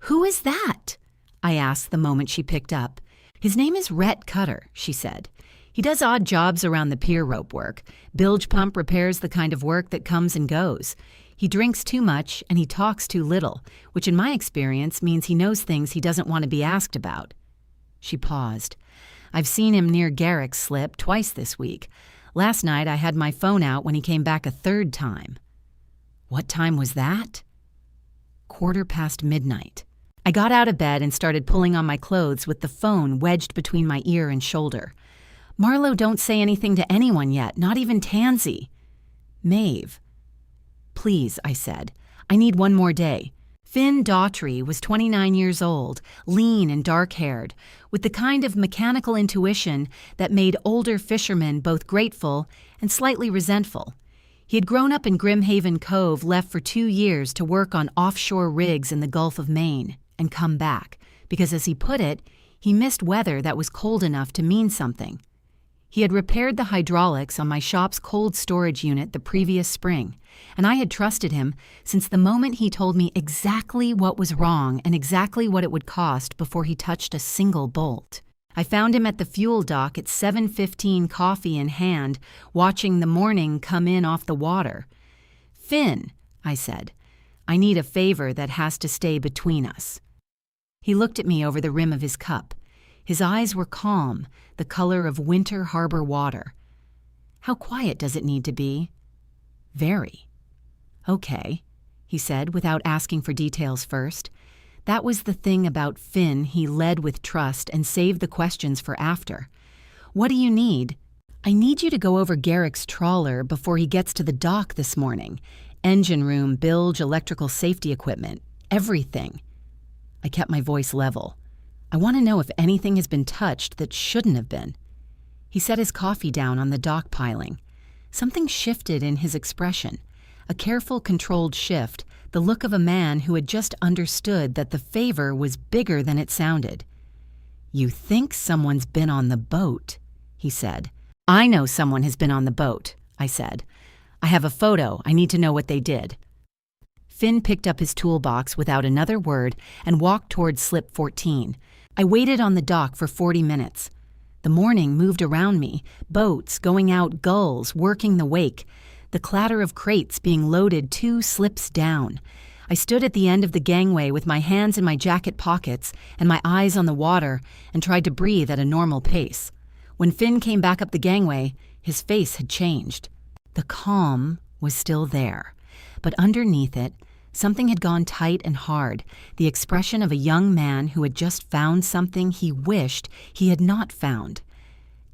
S1: "Who is that?" I asked the moment she picked up. "His name is Rhett Cutter," she said. "He does odd jobs around the pier rope work. Bilge pump repairs, the kind of work that comes and goes. He drinks too much and he talks too little, which in my experience means he knows things he doesn't want to be asked about." She paused. "I've seen him near Garrick's slip twice this week. Last night I had my phone out when he came back a 3rd time." "What time was that?" 1:15 midnight. I got out of bed and started pulling on my clothes with the phone wedged between my ear and shoulder. "Marlo, don't say anything to anyone yet, not even Tansy." "Maeve." "Please," I said. "I need one more day." Finn Daughtry was 29 years old, lean and dark-haired, with the kind of mechanical intuition that made older fishermen both grateful and slightly resentful. He had grown up in Grimhaven Cove, left for 2 years to work on offshore rigs in the Gulf of Maine, and come back, because as he put it, he missed weather that was cold enough to mean something. He had repaired the hydraulics on my shop's cold storage unit the previous spring, and I had trusted him since the moment he told me exactly what was wrong and exactly what it would cost before he touched a single bolt. I found him at the fuel dock at 7:15, coffee in hand, watching the morning come in off the water. "Finn," I said, "I need a favor that has to stay between us." He looked at me over the rim of his cup. His eyes were calm, the color of winter harbor water. "How quiet does it need to be?" "Very." "Okay," he said without asking for details first. That was the thing about Finn, he led with trust and saved the questions for after. "What do you need?" "I need you to go over Garrick's trawler before he gets to the dock this morning. Engine room, bilge, electrical safety equipment, everything." I kept my voice level. "I want to know if anything has been touched that shouldn't have been." He set his coffee down on the dock piling. Something shifted in his expression. A careful, controlled shift, the look of a man who had just understood that the favor was bigger than it sounded. "You think someone's been on the boat," he said. "I know someone has been on the boat," I said. "I have a photo. I need to know what they did." Finn picked up his toolbox without another word and walked toward slip 14. I waited on the dock for 40 minutes. The morning moved around me, boats going out, gulls working the wake, the clatter of crates being loaded 2 slips down. I stood at the end of the gangway with my hands in my jacket pockets and my eyes on the water and tried to breathe at a normal pace. When Finn came back up the gangway, his face had changed. The calm was still there, but underneath it, something had gone tight and hard, the expression of a young man who had just found something he wished he had not found.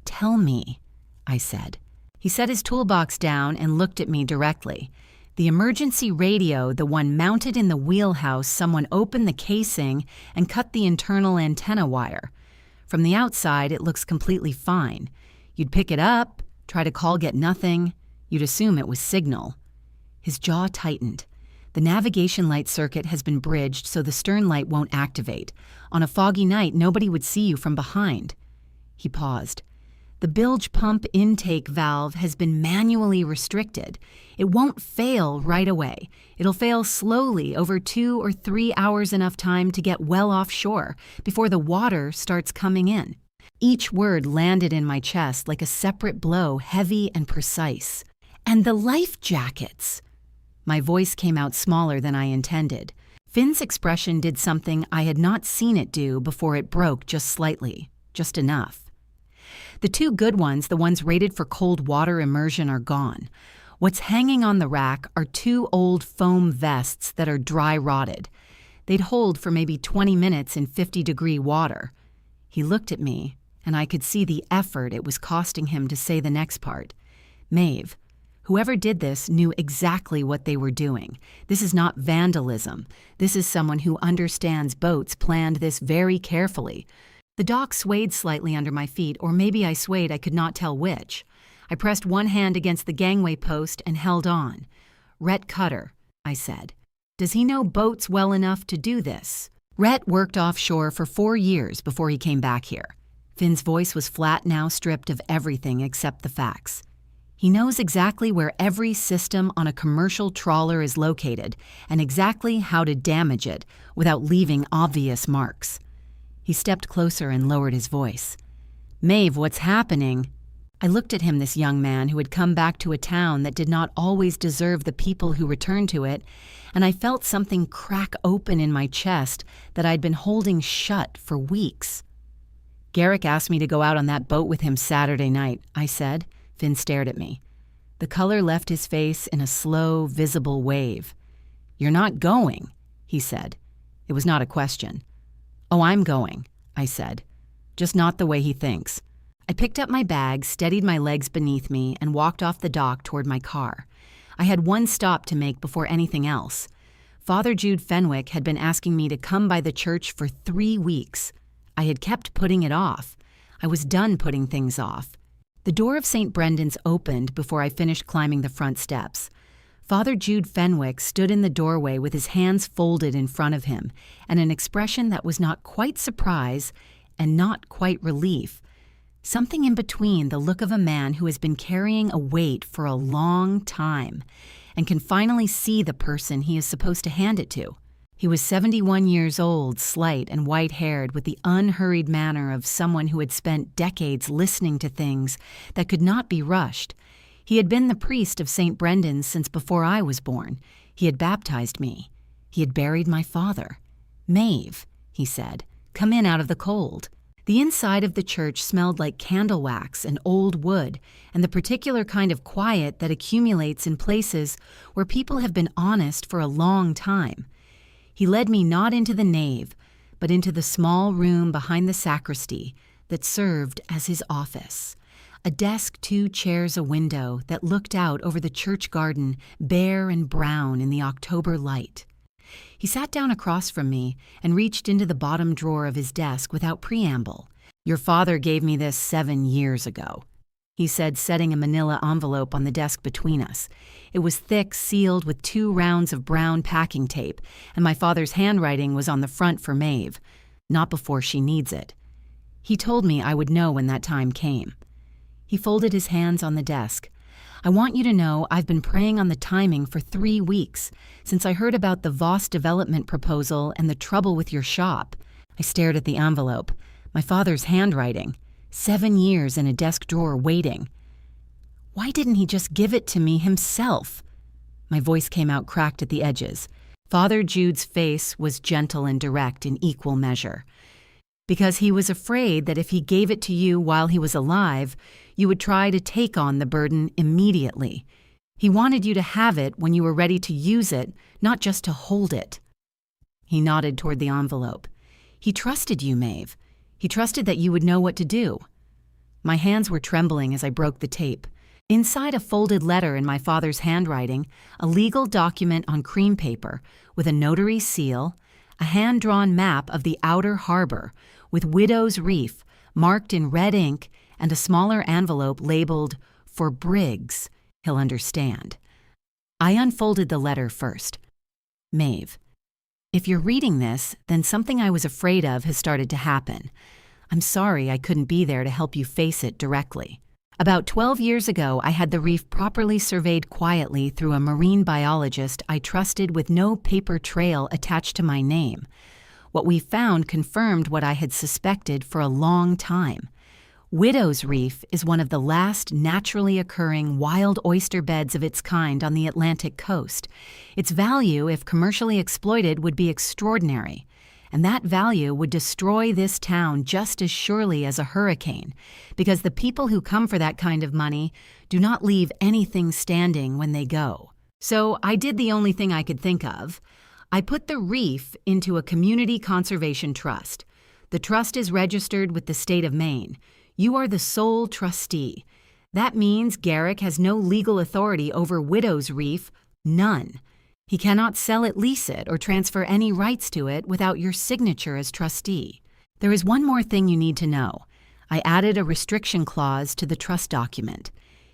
S1: "Tell me," I said. He set his toolbox down and looked at me directly. The emergency radio, the one mounted in the wheelhouse, someone opened the casing and cut the internal antenna wire. From the outside, it looks completely fine. You'd pick it up, try to call, get nothing. You'd assume it was signal. His jaw tightened. The navigation light circuit has been bridged so the stern light won't activate. On a foggy night, nobody would see you from behind. He paused. The bilge pump intake valve has been manually restricted. It won't fail right away. It'll fail slowly over 2 or 3 hours, enough time to get well offshore before the water starts coming in. Each word landed in my chest like a separate blow, heavy and precise. And the life jackets! My voice came out smaller than I intended. Finn's expression did something I had not seen it do before it broke just slightly, just enough. The two good ones, the ones rated for cold water immersion, are gone. What's hanging on the rack are two old foam vests that are dry rotted. They'd hold for maybe 20 minutes in 50-degree water. He looked at me, and I could see the effort it was costing him to say the next part. Maeve, whoever did this knew exactly what they were doing. This is not vandalism. This is someone who understands boats, planned this very carefully. The dock swayed slightly under my feet, or maybe I swayed, I could not tell which. I pressed one hand against the gangway post and held on. Rhett Cutter, I said. Does he know boats well enough to do this? Rhett worked offshore for 4 years before he came back here. Finn's voice was flat now, stripped of everything except the facts. He knows exactly where every system on a commercial trawler is located and exactly how to damage it without leaving obvious marks. He stepped closer and lowered his voice. Maeve, what's happening? I looked at him, this young man who had come back to a town that did not always deserve the people who returned to it, and I felt something crack open in my chest that I'd been holding shut for weeks. Garrick asked me to go out on that boat with him Saturday night, I said. Finn stared at me. The color left his face in a slow, visible wave. You're not going, he said. It was not a question. Oh, I'm going, I said. Just not the way he thinks. I picked up my bag, steadied my legs beneath me, and walked off the dock toward my car. I had one stop to make before anything else. Father Jude Fenwick had been asking me to come by the church for 3 weeks. I had kept putting it off. I was done putting things off. The door of St. Brendan's opened before I finished climbing the front steps. Father Jude Fenwick stood in the doorway with his hands folded in front of him, and an expression that was not quite surprise and not quite relief. Something in between the look of a man who has been carrying a weight for a long time and can finally see the person he is supposed to hand it to. He was 71 years old, slight and white-haired, with the unhurried manner of someone who had spent decades listening to things that could not be rushed. He had been the priest of St. Brendan's since before I was born. He had baptized me. He had buried my father. Maeve, he said, come in out of the cold. The inside of the church smelled like candle wax and old wood, and the particular kind of quiet that accumulates in places where people have been honest for a long time. He led me not into the nave, but into the small room behind the sacristy that served as his office. A desk, 2 chairs, a window that looked out over the church garden, bare and brown in the October light. He sat down across from me and reached into the bottom drawer of his desk without preamble. Your father gave me this 7 years ago, he said, setting a manila envelope on the desk between us. It was thick, sealed with 2 rounds of brown packing tape, and my father's handwriting was on the front for Maeve. Not before she needs it. He told me I would know when that time came. He folded his hands on the desk. I want you to know I've been praying on the timing for 3 weeks, since I heard about the Voss development proposal and the trouble with your shop. I stared at the envelope. My father's handwriting. 7 years in a desk drawer waiting. Why didn't he just give it to me himself? My voice came out cracked at the edges. Father Jude's face was gentle and direct in equal measure. Because he was afraid that if he gave it to you while he was alive, you would try to take on the burden immediately. He wanted you to have it when you were ready to use it, not just to hold it. He nodded toward the envelope. He trusted you, Maeve. He trusted that you would know what to do. My hands were trembling as I broke the tape. Inside a folded letter in my father's handwriting, a legal document on cream paper with a notary seal, a hand-drawn map of the outer harbor with Widow's Reef marked in red ink, and a smaller envelope labeled, "For Briggs, he'll understand." I unfolded the letter first. Maeve, if you're reading this, then something I was afraid of has started to happen. I'm sorry I couldn't be there to help you face it directly. About 12 years ago, I had the reef properly surveyed quietly through a marine biologist I trusted with no paper trail attached to my name. What we found confirmed what I had suspected for a long time. Widow's Reef is one of the last naturally occurring wild oyster beds of its kind on the Atlantic coast. Its value, if commercially exploited, would be extraordinary. And that value would destroy this town just as surely as a hurricane, because the people who come for that kind of money do not leave anything standing when they go. So I did the only thing I could think of. I put the Reef into a community conservation trust. The trust is registered with the state of Maine. You are the sole trustee. That means Garrick has no legal authority over Widow's Reef, none. He cannot sell it, lease it, or transfer any rights to it without your signature as trustee. There is one more thing you need to know. I added a restriction clause to the trust document.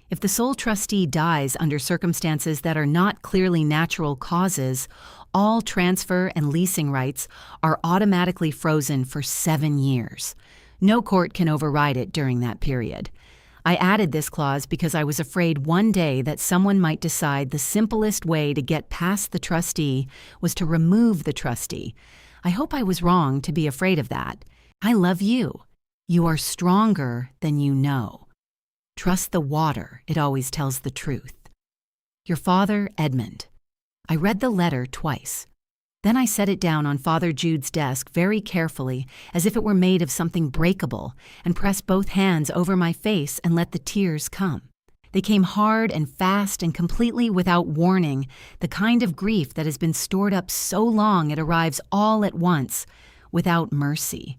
S1: If the sole trustee dies under circumstances that are not clearly natural causes, all transfer and leasing rights are automatically frozen for 7 years. No court can override it during that period. I added this clause because I was afraid one day that someone might decide the simplest way to get past the trustee was to remove the trustee. I hope I was wrong to be afraid of that. I love you. You are stronger than you know. Trust the water, it always tells the truth. Your father, Edmund. I read the letter twice. Then I set it down on Father Jude's desk very carefully, as if it were made of something breakable, and pressed both hands over my face and let the tears come. They came hard and fast and completely without warning, the kind of grief that has been stored up so long it arrives all at once, without mercy.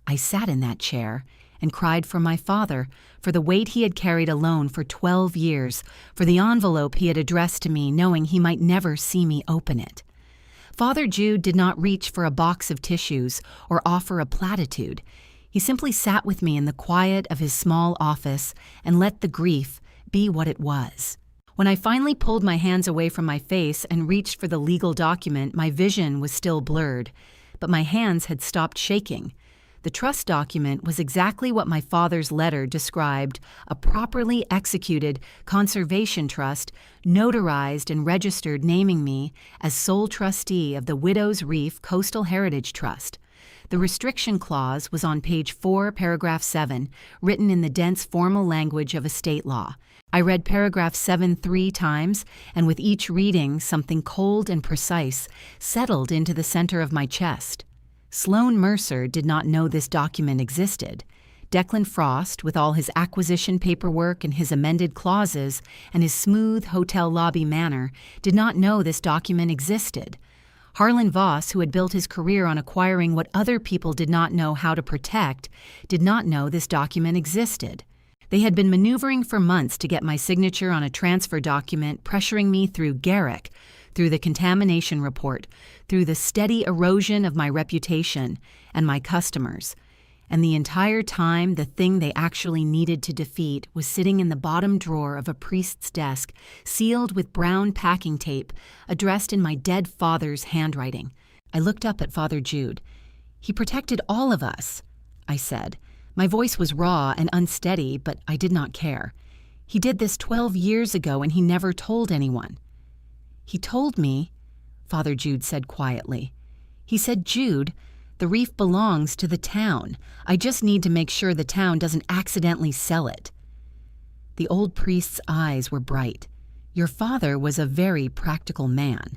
S1: I sat in that chair and cried for my father, for the weight he had carried alone for 12 years, for the envelope he had addressed to me knowing he might never see me open it. Father Jude did not reach for a box of tissues or offer a platitude. He simply sat with me in the quiet of his small office and let the grief be what it was. When I finally pulled my hands away from my face and reached for the legal document, my vision was still blurred, but my hands had stopped shaking. The trust document was exactly what my father's letter described, a properly executed conservation trust, notarized and registered naming me as sole trustee of the Widow's Reef Coastal Heritage Trust. The restriction clause was on page 4, paragraph 7, written in the dense formal language of estate law. I read paragraph 7 3 times, and with each reading, something cold and precise settled into the center of my chest. Sloan Mercer did not know this document existed. Declan Frost, with all his acquisition paperwork and his amended clauses and his smooth hotel lobby manner, did not know this document existed. Harlan Voss, who had built his career on acquiring what other people did not know how to protect, did not know this document existed. They had been maneuvering for months to get my signature on a transfer document, pressuring me through Garrick, through the contamination report, through the steady erosion of my reputation and my customers. And the entire time, the thing they actually needed to defeat was sitting in the bottom drawer of a priest's desk, sealed with brown packing tape, addressed in my dead father's handwriting. I looked up at Father Jude. "He protected all of us," I said. My voice was raw and unsteady, but I did not care. "He did this 12 years ago and he never told anyone." "He told me," Father Jude said quietly. "He said, 'Jude, the reef belongs to the town. I just need to make sure the town doesn't accidentally sell it.'" The old priest's eyes were bright. "Your father was a very practical man."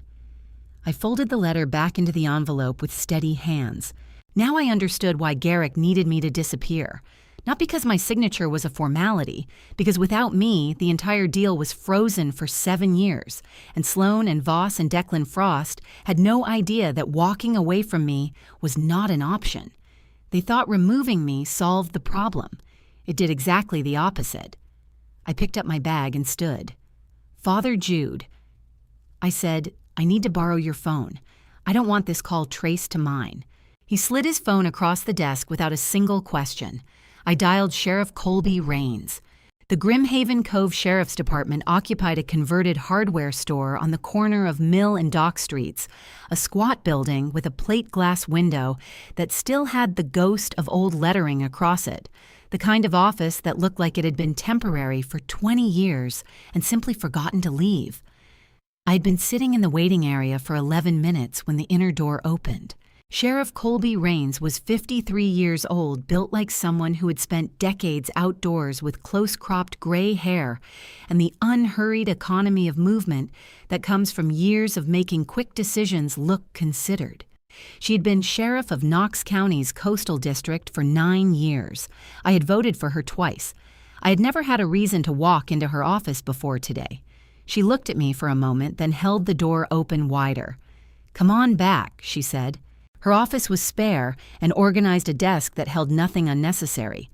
S1: I folded the letter back into the envelope with steady hands. Now I understood why Garrick needed me to disappear. Not because my signature was a formality, because without me, the entire deal was frozen for 7 years, and Sloan and Voss and Declan Frost had no idea that walking away from me was not an option. They thought removing me solved the problem. It did exactly the opposite. I picked up my bag and stood. "Father Jude," I said, "I need to borrow your phone. I don't want this call traced to mine." He slid his phone across the desk without a single question. I dialed Sheriff Colby Rains. The Grimhaven Cove Sheriff's Department occupied a converted hardware store on the corner of Mill and Dock Streets, a squat building with a plate glass window that still had the ghost of old lettering across it, the kind of office that looked like it had been temporary for 20 years and simply forgotten to leave. I had been sitting in the waiting area for 11 minutes when the inner door opened. Sheriff Colby Rains was 53 years old, built like someone who had spent decades outdoors with close-cropped gray hair and the unhurried economy of movement that comes from years of making quick decisions look considered. She had been sheriff of Knox County's coastal district for 9 years. I had voted for her twice. I had never had a reason to walk into her office before today. She looked at me for a moment, then held the door open wider. "Come on back," she said. Her office was spare and organized a desk that held nothing unnecessary.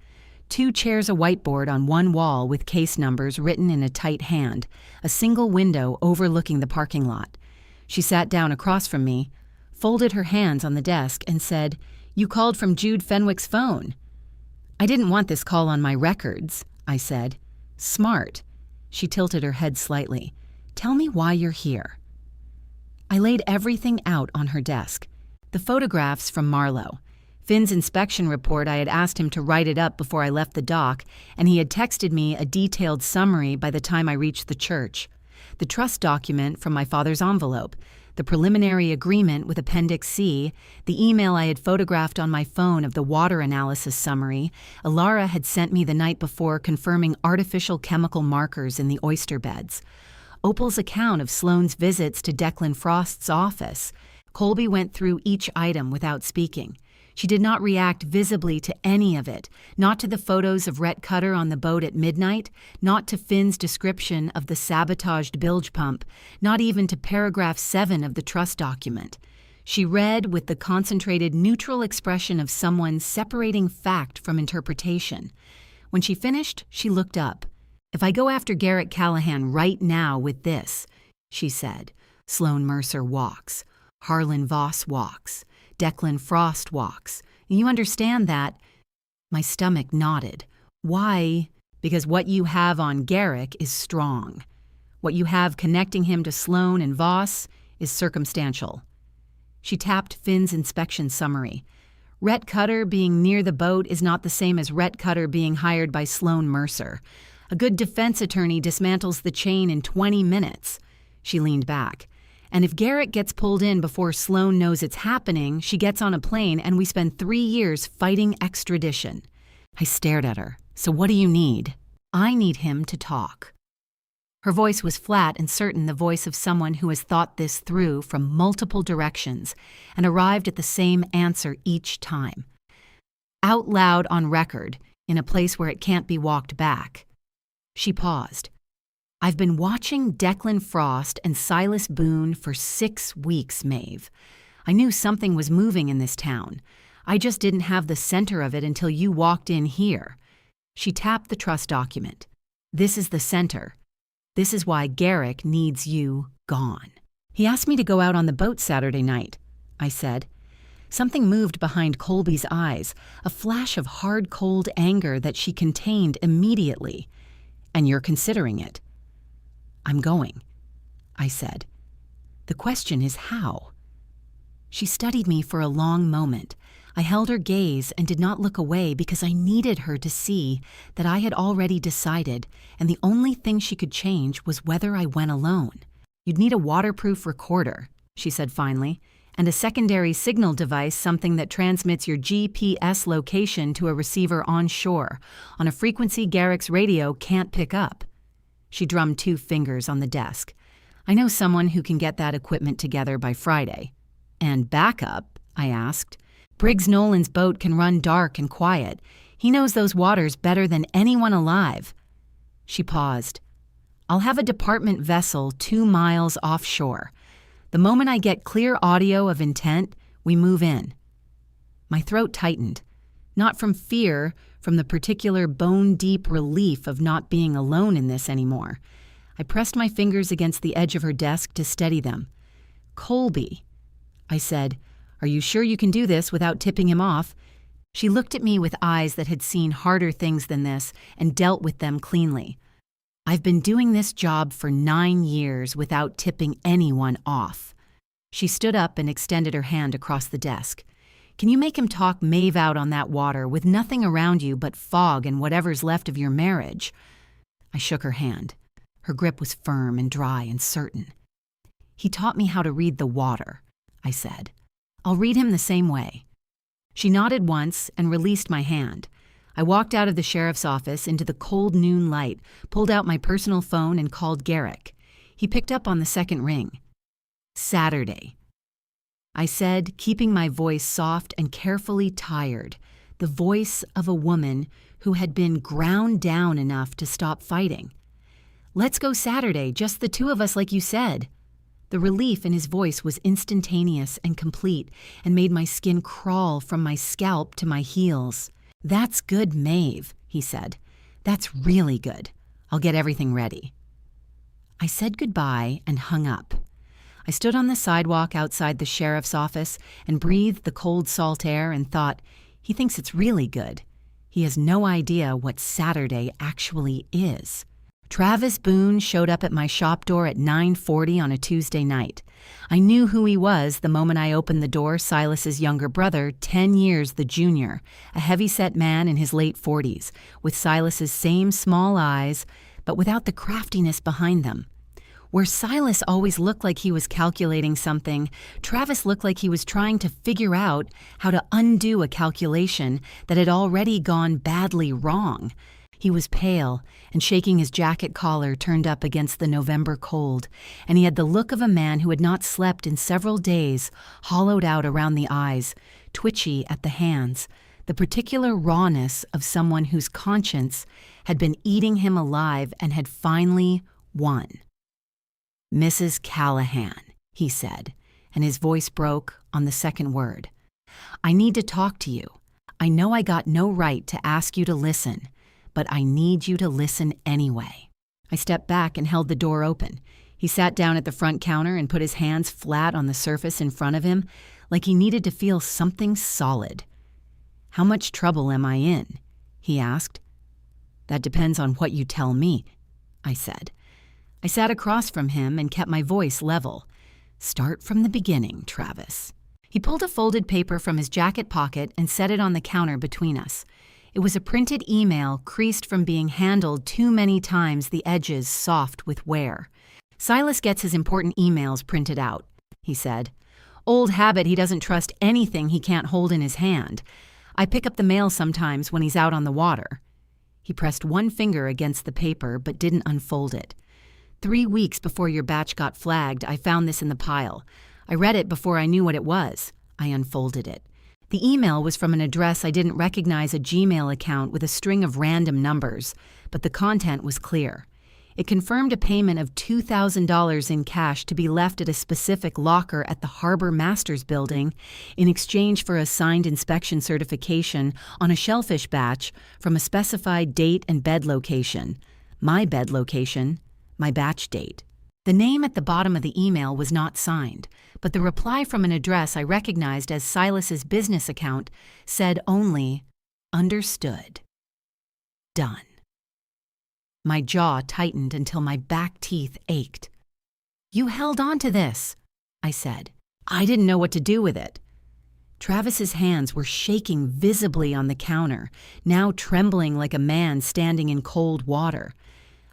S1: 2 chairs, a whiteboard on one wall with case numbers written in a tight hand, a single window overlooking the parking lot. She sat down across from me, folded her hands on the desk, and said, "You called from Jude Fenwick's phone." "I didn't want this call on my records," I said. "Smart." She tilted her head slightly. "Tell me why you're here." I laid everything out on her desk. The photographs from Marlowe. Finn's inspection report, I had asked him to write it up before I left the dock, and he had texted me a detailed summary by the time I reached the church. The trust document from my father's envelope, the preliminary agreement with Appendix C, the email I had photographed on my phone of the water analysis summary Alara had sent me the night before confirming artificial chemical markers in the oyster beds. Opal's account of Sloane's visits to Declan Frost's office. Colby went through each item without speaking. She did not react visibly to any of it, not to the photos of Rhett Cutter on the boat at midnight, not to Finn's description of the sabotaged bilge pump, not even to paragraph 7 of the trust document. She read with the concentrated, neutral expression of someone separating fact from interpretation. When she finished, she looked up. "If I go after Garrick Callahan right now with this," she said, "Sloane Mercer walks. Harlan Voss walks. Declan Frost walks. You understand that?" My stomach nodded. "Why?" "Because what you have on Garrick is strong. What you have connecting him to Sloane and Voss is circumstantial." She tapped Finn's inspection summary. "Rhett Cutter being near the boat is not the same as Rhett Cutter being hired by Sloane Mercer. A good defense attorney dismantles the chain in 20 minutes. She leaned back. "And if Garrick gets pulled in before Sloane knows it's happening, she gets on a plane and we spend 3 years fighting extradition." I stared at her. "So what do you need?" "I need him to talk." Her voice was flat and certain, the voice of someone who has thought this through from multiple directions and arrived at the same answer each time. "Out loud on record, in a place where it can't be walked back." She paused. "I've been watching Declan Frost and Silas Boone for 6 weeks, Maeve. I knew something was moving in this town. I just didn't have the center of it until you walked in here." She tapped the trust document. "This is the center. This is why Garrick needs you gone." "He asked me to go out on the boat Saturday night," I said. Something moved behind Colby's eyes, a flash of hard, cold anger that she contained immediately. "And you're considering it?" "I'm going," I said. "The question is how." She studied me for a long moment. I held her gaze and did not look away because I needed her to see that I had already decided, and the only thing she could change was whether I went alone. "You'd need a waterproof recorder," she said finally, "and a secondary signal device, something that transmits your GPS location to a receiver on shore, on a frequency Garrick's radio can't pick up." She drummed 2 fingers on the desk. "I know someone who can get that equipment together by Friday." "And backup?" I asked. "Briggs Nolan's boat can run dark and quiet. He knows those waters better than anyone alive." She paused. "I'll have a department vessel 2 miles offshore. The moment I get clear audio of intent, we move in." My throat tightened. Not from fear, from the particular bone-deep relief of not being alone in this anymore. I pressed my fingers against the edge of her desk to steady them. "Colby," I said, "are you sure you can do this without tipping him off?" She looked at me with eyes that had seen harder things than this and dealt with them cleanly. "I've been doing this job for 9 years without tipping anyone off." She stood up and extended her hand across the desk. "Can you make him talk Maeve out on that water with nothing around you but fog and whatever's left of your marriage?" I shook her hand. Her grip was firm and dry and certain. "He taught me how to read the water," I said. I'll read him the same way." She nodded once and released my hand. I walked out of the sheriff's office into the cold noon light, pulled out my personal phone and called Garrick. He picked up on the second ring. "Saturday," I said, keeping my voice soft and carefully tired, the voice of a woman who had been ground down enough to stop fighting. "Let's go Saturday, just the two of us like you said." The relief in his voice was instantaneous and complete and made my skin crawl from my scalp to my heels. "That's good, Maeve," he said. "That's really good. I'll get everything ready." I said goodbye and hung up. I stood on the sidewalk outside the sheriff's office and breathed the cold salt air and thought, he thinks it's really good. He has no idea what Saturday actually is. Travis Boone showed up at my shop door at 9:40 on a Tuesday night. I knew who he was the moment I opened the door. Silas's younger brother, 10 years the junior, a heavy-set man in his late 40s, with Silas's same small eyes, but without the craftiness behind them. Where Silas always looked like he was calculating something, Travis looked like he was trying to figure out how to undo a calculation that had already gone badly wrong. He was pale and shaking his jacket collar turned up against the November cold, and he had the look of a man who had not slept in several days, hollowed out around the eyes, twitchy at the hands, the particular rawness of someone whose conscience had been eating him alive and had finally won. "Mrs. Callahan," he said, and his voice broke on the second word. "I need to talk to you. I know I got no right to ask you to listen, but I need you to listen anyway." I stepped back and held the door open. He sat down at the front counter and put his hands flat on the surface in front of him, like he needed to feel something solid. "How much trouble am I in?" he asked. "That depends on what you tell me," I said. I sat across from him and kept my voice level. "Start from the beginning, Travis." He pulled a folded paper from his jacket pocket and set it on the counter between us. It was a printed email creased from being handled too many times, the edges soft with wear. "Silas gets his important emails printed out," he said. "Old habit, he doesn't trust anything he can't hold in his hand. I pick up the mail sometimes when he's out on the water." He pressed one finger against the paper but didn't unfold it. 3 weeks before your batch got flagged, I found this in the pile. I read it before I knew what it was. I unfolded it. The email was from an address I didn't recognize, a Gmail account with a string of random numbers, but the content was clear. It confirmed a payment of $2,000 in cash to be left at a specific locker at the Harbor Masters building in exchange for a signed inspection certification on a shellfish batch from a specified date and bed location. My bed location, my batch date. The name at the bottom of the email was not signed, but the reply from an address I recognized as Silas's business account said only, "Understood. Done." My jaw tightened until my back teeth ached. "You held on to this," I said. "I didn't know what to do with it." Travis's hands were shaking visibly on the counter, now trembling like a man standing in cold water.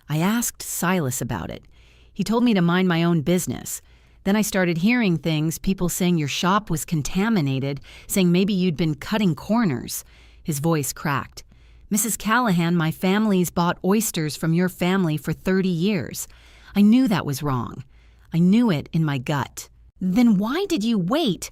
S1: I asked Silas about it. He told me to mind my own business. Then I started hearing things, people saying your shop was contaminated, saying maybe you'd been cutting corners. His voice cracked. "Mrs. Callahan, my family's bought oysters from your family for 30 years. I knew that was wrong. I knew it in my gut." "Then why did you wait?"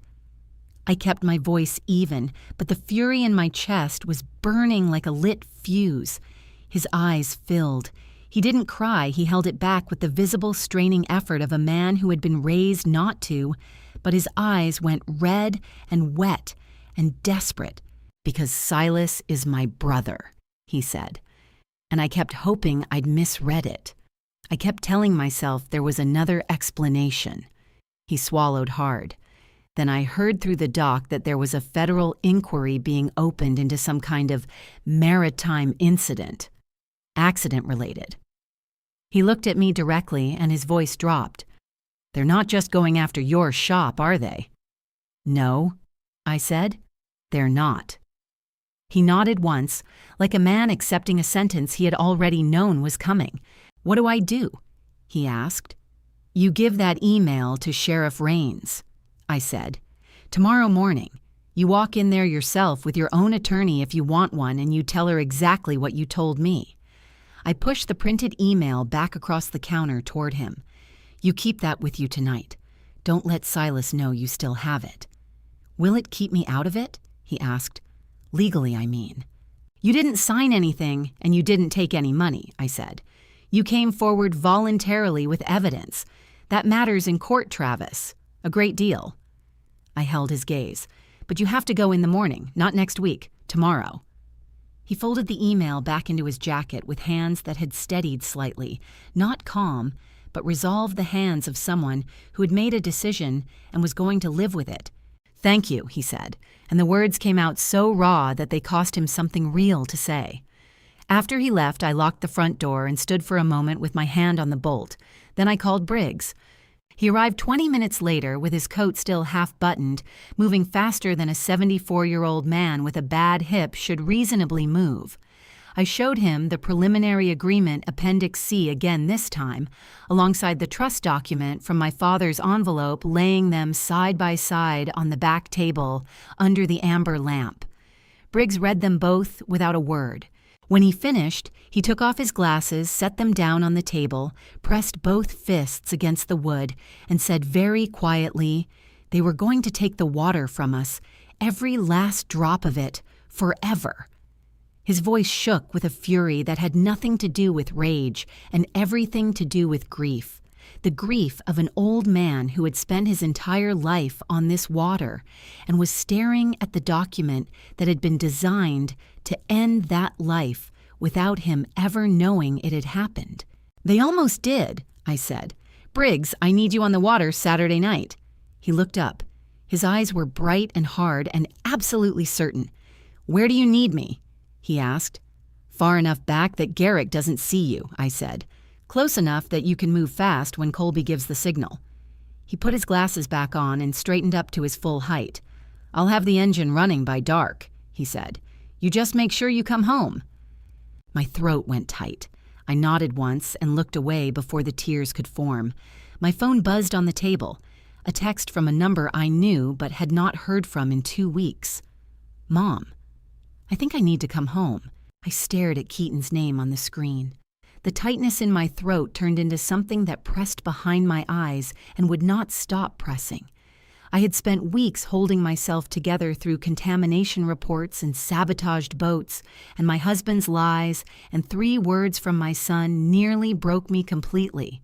S1: I kept my voice even, but the fury in my chest was burning like a lit fuse. His eyes filled. He didn't cry, he held it back with the visible straining effort of a man who had been raised not to, but his eyes went red and wet and desperate. "Because Silas is my brother," he said. And I kept hoping I'd misread it. I kept telling myself there was another explanation. He swallowed hard. Then I heard through the dock that there was a federal inquiry being opened into some kind of maritime incident, accident-related. He looked at me directly and his voice dropped. "They're not just going after your shop, are they?" "No," I said. "They're not." He nodded once, like a man accepting a sentence he had already known was coming. "What do I do?" he asked. "You give that email to Sheriff Raines," I said. Tomorrow morning. You walk in there yourself with your own attorney if you want one, and you tell her exactly what you told me." I pushed the printed email back across the counter toward him. "You keep that with you tonight. Don't let Silas know you still have it." "Will it keep me out of it?" he asked. "Legally, I mean." "You didn't sign anything, and you didn't take any money," I said. "You came forward voluntarily with evidence. That matters in court, Travis. A great deal." I held his gaze. "But you have to go in the morning, not next week, tomorrow." He folded the email back into his jacket with hands that had steadied slightly, not calm, but resolved the hands of someone who had made a decision and was going to live with it. "Thank you," he said, and the words came out so raw that they cost him something real to say. After he left, I locked the front door and stood for a moment with my hand on the bolt. Then I called Briggs. He arrived 20 minutes later with his coat still half-buttoned, moving faster than a 74-year-old man with a bad hip should reasonably move. I showed him the preliminary agreement Appendix C again this time, alongside the trust document from my father's envelope, laying them side by side on the back table under the amber lamp. Briggs read them both without a word. When he finished, he took off his glasses, set them down on the table, pressed both fists against the wood, and said very quietly, "They were going to take the water from us, every last drop of it, forever." His voice shook with a fury that had nothing to do with rage and everything to do with grief. The grief of an old man who had spent his entire life on this water and was staring at the document that had been designed to end that life without him ever knowing it had happened. "They almost did," I said. "Briggs, I need you on the water Saturday night." He looked up. His eyes were bright and hard and absolutely certain. "Where do you need me?" he asked. "Far enough back that Garrick doesn't see you," I said. "Close enough that you can move fast when Colby gives the signal." He put his glasses back on and straightened up to his full height. "I'll have the engine running by dark," he said. "You just make sure you come home." My throat went tight. I nodded once and looked away before the tears could form. My phone buzzed on the table. A text from a number I knew but had not heard from in 2 weeks. "Mom. I think I need to come home." I stared at Keaton's name on the screen. The tightness in my throat turned into something that pressed behind my eyes and would not stop pressing. I had spent weeks holding myself together through contamination reports and sabotaged boats, and my husband's lies and 3 words from my son nearly broke me completely.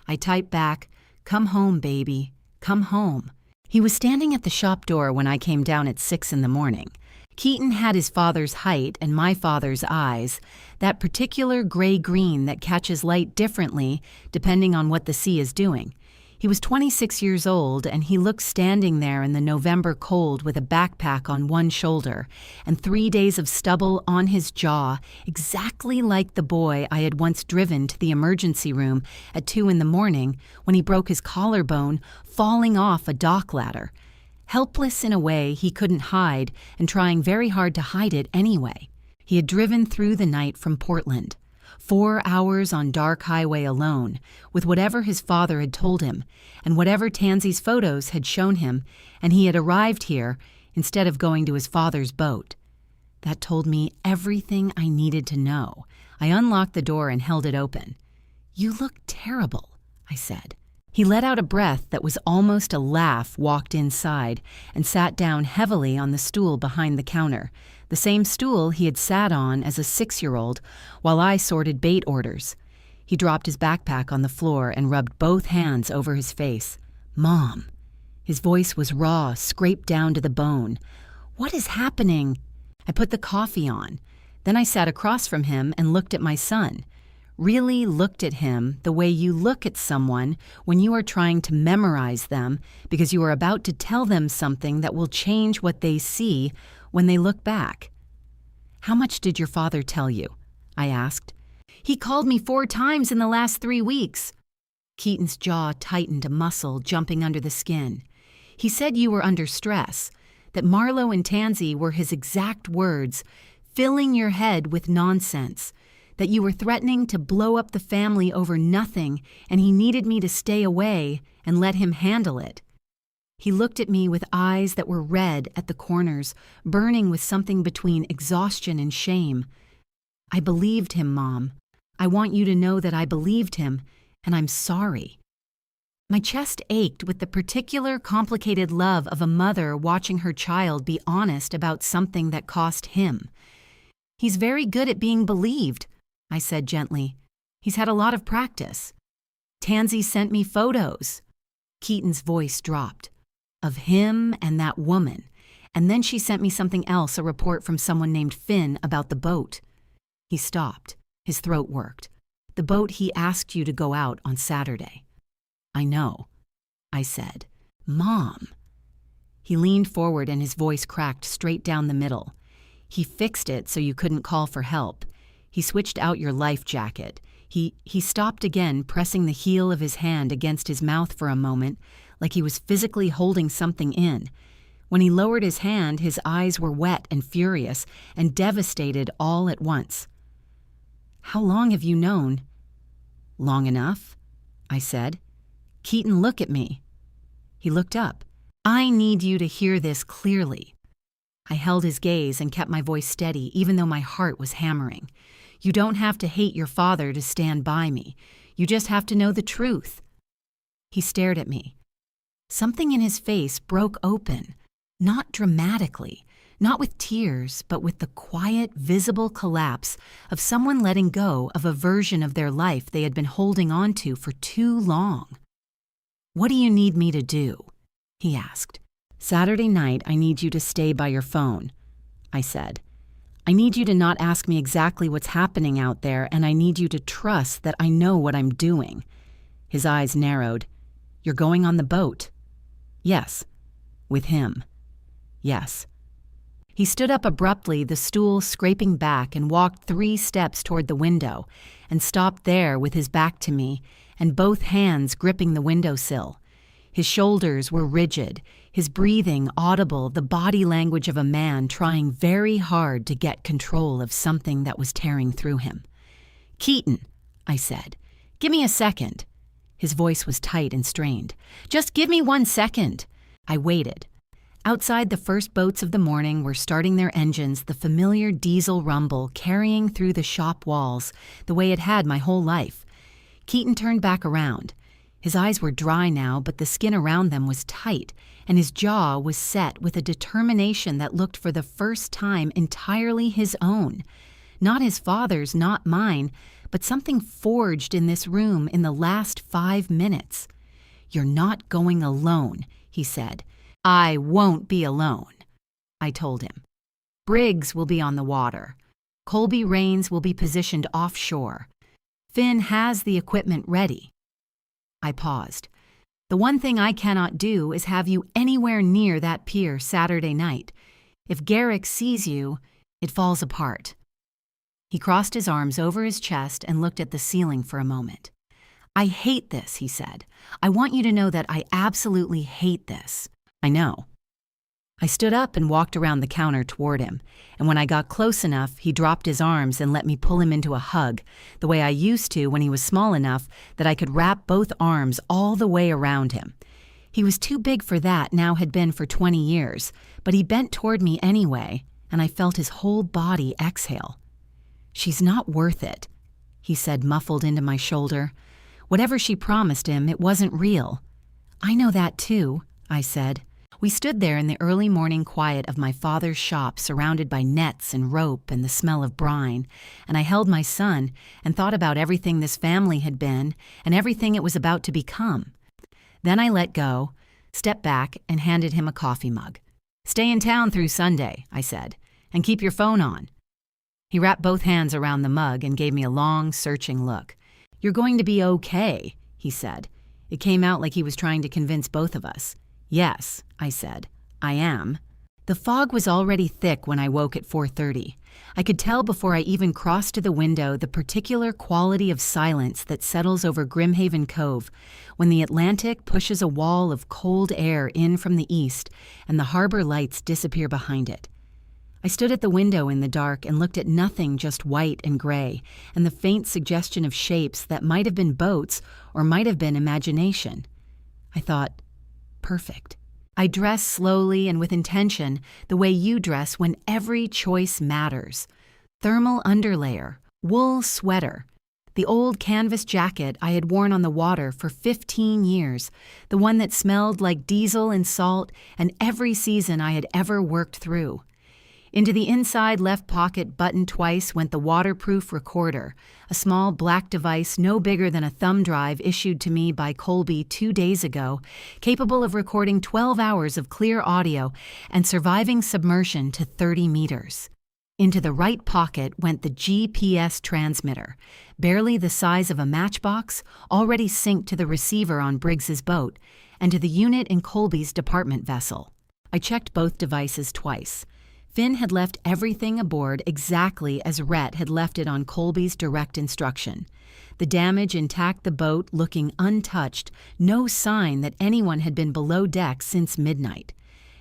S1: I typed back, "Come home, baby. Come home." He was standing at the shop door when I came down at 6 in the morning. Keaton had his father's height and my father's eyes, that particular gray-green that catches light differently depending on what the sea is doing. He was 26 years old, and he looked standing there in the November cold with a backpack on one shoulder and 3 days of stubble on his jaw, exactly like the boy I had once driven to the emergency room at 2 in the morning when he broke his collarbone falling off a dock ladder. Helpless in a way he couldn't hide and trying very hard to hide it anyway. He had driven through the night from Portland. 4 hours on dark highway alone, with whatever his father had told him, and whatever Tansy's photos had shown him, and he had arrived here instead of going to his father's boat. That told me everything I needed to know. I unlocked the door and held it open. "You look terrible," I said. He let out a breath that was almost a laugh, walked inside, and sat down heavily on the stool behind the counter, the same stool he had sat on as a 6-year-old while I sorted bait orders. He dropped his backpack on the floor and rubbed both hands over his face. "Mom." His voice was raw, scraped down to the bone. "What is happening?" I put the coffee on. Then I sat across from him and looked at my son. Really looked at him the way you look at someone when you are trying to memorize them because you are about to tell them something that will change what they see when they look back. "How much did your father tell you?" I asked. "He called me 4 times in the last 3 weeks. Keaton's jaw tightened, a muscle jumping under the skin. "He said you were under stress, that Marlo and Tansy were his exact words, filling your head with nonsense, that you were threatening to blow up the family over nothing and he needed me to stay away and let him handle it." He looked at me with eyes that were red at the corners, burning with something between exhaustion and shame. I believed him, Mom. I want you to know that I believed him, and I'm sorry. My chest ached with the particular complicated love of a mother watching her child be honest about something that cost him. He's very good at being believed, I said gently. He's had a lot of practice. Tansy sent me photos. Keaton's voice dropped. Of him and that woman, and then she sent me something else, a report from someone named Finn about the boat. He stopped. His throat worked. The boat he asked you to go out on Saturday. I know, I said. Mom. He leaned forward and his voice cracked straight down the middle. He fixed it so you couldn't call for help. He switched out your life jacket. He stopped again, pressing the heel of his hand against his mouth for a moment, like he was physically holding something in. When he lowered his hand, his eyes were wet and furious and devastated all at once. How long have you known? Long enough, I said. Keaton, look at me. He looked up. I need you to hear this clearly. I held his gaze and kept my voice steady, even though my heart was hammering. You don't have to hate your father to stand by me. You just have to know the truth. He stared at me. Something in his face broke open, not dramatically, not with tears, but with the quiet, visible collapse of someone letting go of a version of their life they had been holding on to for too long. What do you need me to do? He asked. Saturday night, I need you to stay by your phone, I said. I need you to not ask me exactly what's happening out there, and I need you to trust that I know what I'm doing. His eyes narrowed. You're going on the boat? Yes. With him? Yes. He stood up abruptly, the stool scraping back, and walked 3 steps toward the window, and stopped there with his back to me, and both hands gripping the windowsill. His shoulders were rigid, his breathing audible, the body language of a man trying very hard to get control of something that was tearing through him. Keaton, I said, give me a second. His voice was tight and strained. Just give me 1 second. I waited. Outside, the first boats of the morning were starting their engines, the familiar diesel rumble carrying through the shop walls, the way it had my whole life. Keaton turned back around. His eyes were dry now, but the skin around them was tight, and his jaw was set with a determination that looked for the first time entirely his own. Not his father's, not mine, but something forged in this room in the last 5 minutes. You're not going alone, he said. I won't be alone, I told him. Briggs will be on the water. Colby Rains will be positioned offshore. Finn has the equipment ready. I paused. The one thing I cannot do is have you anywhere near that pier Saturday night. If Garrick sees you, it falls apart. He crossed his arms over his chest and looked at the ceiling for a moment. I hate this, he said. I want you to know that I absolutely hate this. I know. I stood up and walked around the counter toward him, and when I got close enough, he dropped his arms and let me pull him into a hug, the way I used to when he was small enough that I could wrap both arms all the way around him. He was too big for that, now had been for 20 years, but he bent toward me anyway, and I felt his whole body exhale. She's not worth it, he said, muffled into my shoulder. Whatever she promised him, it wasn't real. I know that too, I said. We stood there in the early morning quiet of my father's shop, surrounded by nets and rope and the smell of brine, and I held my son and thought about everything this family had been and everything it was about to become. Then I let go, stepped back, and handed him a coffee mug. Stay in town through Sunday, I said, and keep your phone on. He wrapped both hands around the mug and gave me a long, searching look. You're going to be okay, he said. It came out like he was trying to convince both of us. Yes, I said. I am. The fog was already thick when I woke at 4:30. I could tell before I even crossed to the window the particular quality of silence that settles over Grimhaven Cove when the Atlantic pushes a wall of cold air in from the east and the harbor lights disappear behind it. I stood at the window in the dark and looked at nothing just white and gray and the faint suggestion of shapes that might have been boats or might have been imagination. I thought, perfect. I dress slowly and with intention, the way you dress when every choice matters. Thermal underlayer, wool sweater, the old canvas jacket I had worn on the water for 15 years, the one that smelled like diesel and salt and every season I had ever worked through. Into the inside left pocket buttoned twice went the waterproof recorder, a small black device no bigger than a thumb drive issued to me by Colby 2 days ago, capable of recording 12 hours of clear audio and surviving submersion to 30 meters. Into the right pocket went the GPS transmitter, barely the size of a matchbox, already synced to the receiver on Briggs's boat, and to the unit in Colby's department vessel. I checked both devices twice. Finn had left everything aboard exactly as Rhett had left it on Colby's direct instruction. The damage intact the boat looking untouched, no sign that anyone had been below deck since midnight.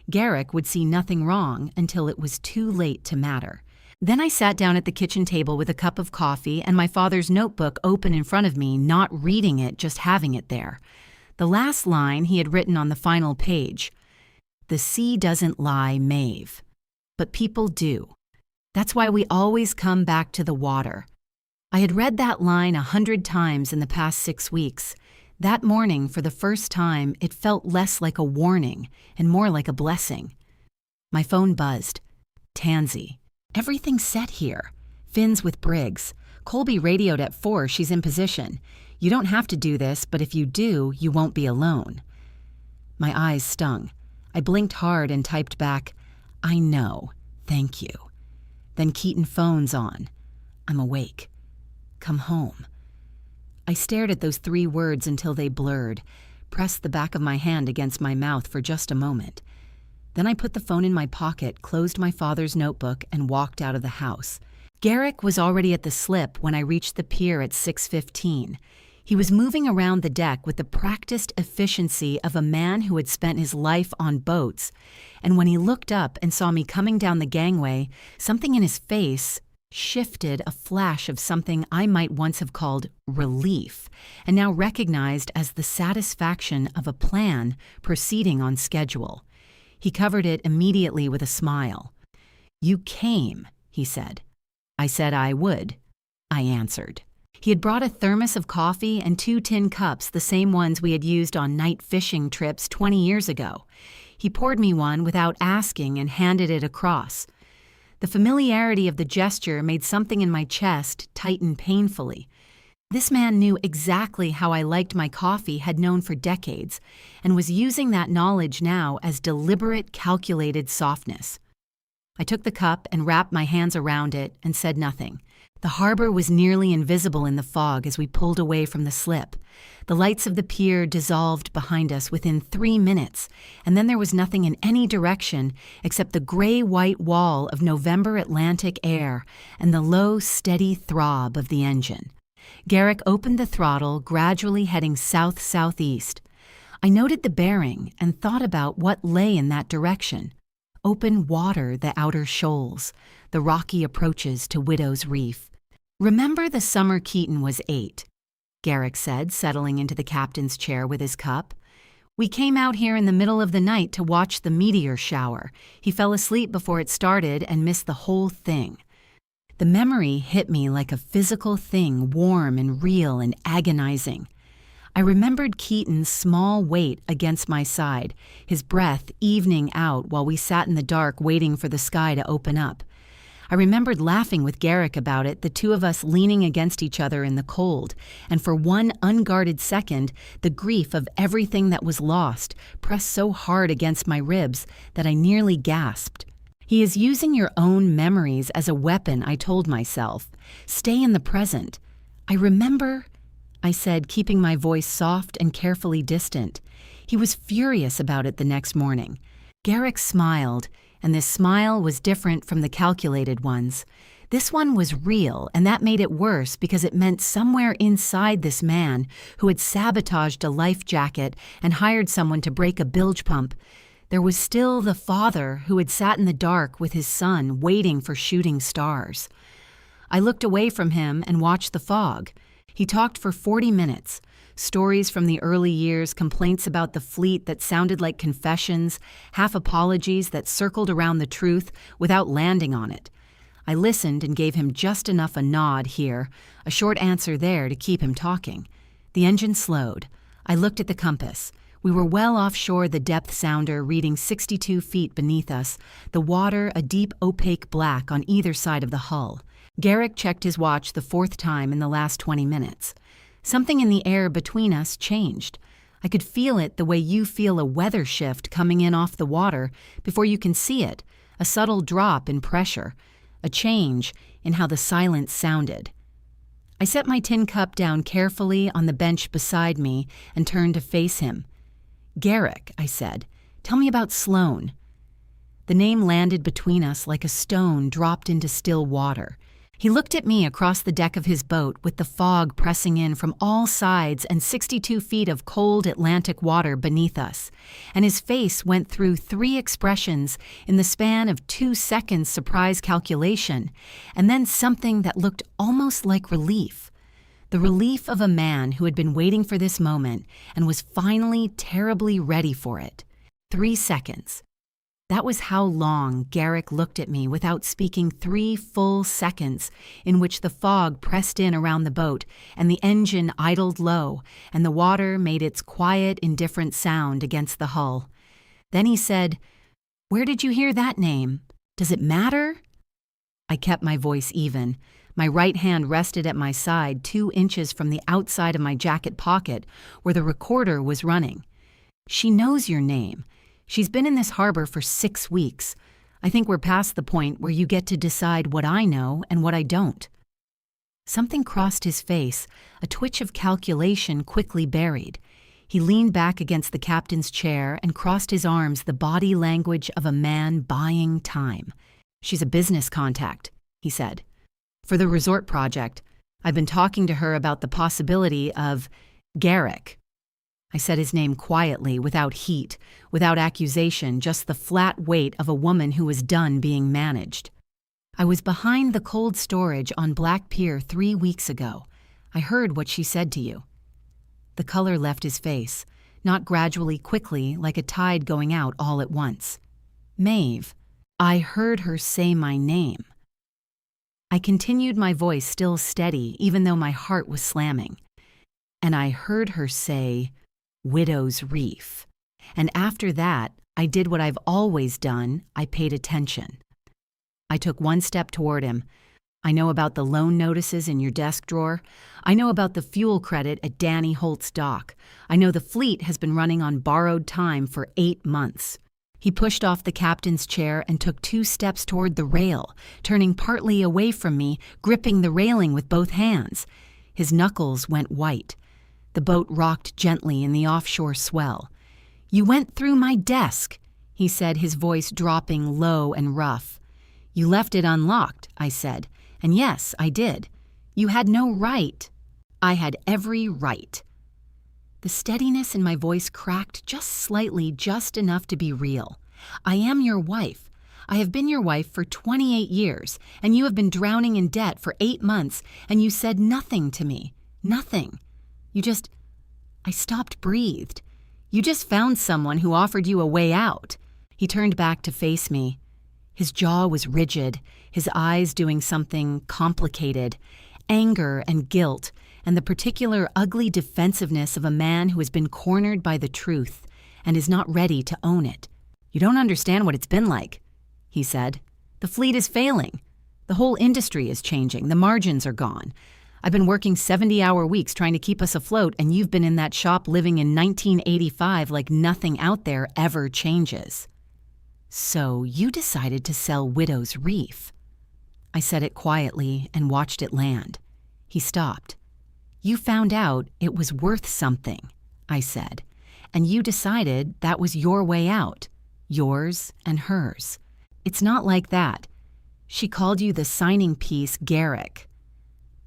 S1: Garrick would see nothing wrong until it was too late to matter. Then I sat down at the kitchen table with a cup of coffee and my father's notebook open in front of me, not reading it, just having it there. The last line he had written on the final page, "The sea doesn't lie, Maeve. But people do. That's why we always come back to the water." I had read that line 100 times in the past 6 weeks. That morning, for the first time, it felt less like a warning and more like a blessing. My phone buzzed. Tansy. "Everything's set here. Finn's with Briggs. Colby radioed at 4, she's in position. You don't have to do this, but if you do, you won't be alone." My eyes stung. I blinked hard and typed back, "I know. Thank you." Then Keaton phones on. "I'm awake. Come home." I stared at those 3 words until they blurred, pressed the back of my hand against my mouth for just a moment. Then I put the phone in my pocket, closed my father's notebook, and walked out of the house. Garrick was already at the slip when I reached the pier at 6:15. He was moving around the deck with the practiced efficiency of a man who had spent his life on boats, and when he looked up and saw me coming down the gangway, something in his face shifted, a flash of something I might once have called relief, and now recognized as the satisfaction of a plan proceeding on schedule. He covered it immediately with a smile. "You came," he said. I said I would. I answered. He had brought a thermos of coffee and 2 tin cups, the same ones we had used on night fishing trips 20 years ago. He poured me one without asking and handed it across. The familiarity of the gesture made something in my chest tighten painfully. This man knew exactly how I liked my coffee, had known for decades, and was using that knowledge now as deliberate, calculated softness. I took the cup and wrapped my hands around it and said nothing. The harbor was nearly invisible in the fog as we pulled away from the slip. The lights of the pier dissolved behind us within 3 minutes, and then there was nothing in any direction except the gray-white wall of November Atlantic air and the low, steady throb of the engine. Garrick opened the throttle, gradually heading south-southeast. I noted the bearing and thought about what lay in that direction. Open water, the outer shoals, the rocky approaches to Widow's Reef. "Remember the summer Keaton was 8, Garrick said, settling into the captain's chair with his cup. "We came out here in the middle of the night to watch the meteor shower. He fell asleep before it started and missed the whole thing." The memory hit me like a physical thing, warm and real and agonizing. I remembered Keaton's small weight against my side, his breath evening out while we sat in the dark waiting for the sky to open up. I remembered laughing with Garrick about it, the 2 of us leaning against each other in the cold, and for one unguarded second, the grief of everything that was lost pressed so hard against my ribs that I nearly gasped. "He is using your own memories as a weapon," I told myself. "Stay in the present." "I remember," I said, keeping my voice soft and carefully distant. He was furious about it the next morning. Garrick smiled, and this smile was different from the calculated ones. This one was real, and that made it worse because it meant somewhere inside this man who had sabotaged a life jacket and hired someone to break a bilge pump, there was still the father who had sat in the dark with his son waiting for shooting stars. I looked away from him and watched the fog. He talked for 40 minutes. Stories from the early years, complaints about the fleet that sounded like confessions, half apologies that circled around the truth without landing on it. I listened and gave him just enough a nod here, a short answer there to keep him talking. The engine slowed. I looked at the compass. We were well offshore the depth sounder reading 62 feet beneath us, the water a deep opaque black on either side of the hull. Garrick checked his watch the fourth time in the last 20 minutes. Something in the air between us changed. I could feel it the way you feel a weather shift coming in off the water before you can see it, a subtle drop in pressure, a change in how the silence sounded. I set my tin cup down carefully on the bench beside me and turned to face him. "Garrick," I said, "tell me about Sloane." The name landed between us like a stone dropped into still water. He looked at me across the deck of his boat with the fog pressing in from all sides and 62 feet of cold Atlantic water beneath us, and his face went through 3 expressions in the span of 2 seconds surprise calculation, and then something that looked almost like relief. The relief of a man who had been waiting for this moment and was finally terribly ready for it. 3 seconds. That was how long Garrick looked at me without speaking. 3 full seconds in which the fog pressed in around the boat and the engine idled low and the water made its quiet, indifferent sound against the hull. Then he said, "Where did you hear that name? Does it matter?" I kept my voice even. My right hand rested at my side 2 inches from the outside of my jacket pocket where the recorder was running. "She knows your name. She's been in this harbor for 6 weeks. I think we're past the point where you get to decide what I know and what I don't." Something crossed his face, a twitch of calculation quickly buried. He leaned back against the captain's chair and crossed his arms, the body language of a man buying time. "She's a business contact," he said. "For the resort project. I've been talking to her about the possibility of Garrick." I said his name quietly, without heat, without accusation, just the flat weight of a woman who was done being managed. "I was behind the cold storage on Black Pier 3 weeks ago. I heard what she said to you." The color left his face, not gradually, quickly, like a tide going out all at once. "Maeve, I heard her say my name." I continued, my voice still steady, even though my heart was slamming. "And I heard her say, Widow's Reef. And after that, I did what I've always done. I paid attention." I took 1 step toward him. "I know about the loan notices in your desk drawer. I know about the fuel credit at Danny Holt's dock. I know the fleet has been running on borrowed time for 8 months. He pushed off the captain's chair and took 2 steps toward the rail, turning partly away from me, gripping the railing with both hands. His knuckles went white. The boat rocked gently in the offshore swell. "You went through my desk," he said, his voice dropping low and rough. "You left it unlocked," I said. "And yes, I did. You had no right." "I had every right." The steadiness in my voice cracked just slightly, just enough to be real. "I am your wife. I have been your wife for 28 years, and you have been drowning in debt for 8 months, and you said nothing to me. Nothing. You just..." I stopped, breathed. "You just found someone who offered you a way out." He turned back to face me. His jaw was rigid, his eyes doing something complicated. Anger and guilt, and the particular ugly defensiveness of a man who has been cornered by the truth and is not ready to own it. "You don't understand what it's been like," he said. "The fleet is failing. The whole industry is changing. The margins are gone. I've been working 70-hour weeks trying to keep us afloat, and you've been in that shop living in 1985 like nothing out there ever changes. So you decided to sell Widow's Reef." I said it quietly and watched it land. He stopped. "You found out it was worth something," I said, "and you decided that was your way out, yours and hers. It's not like that. She called you the signing piece Garrick."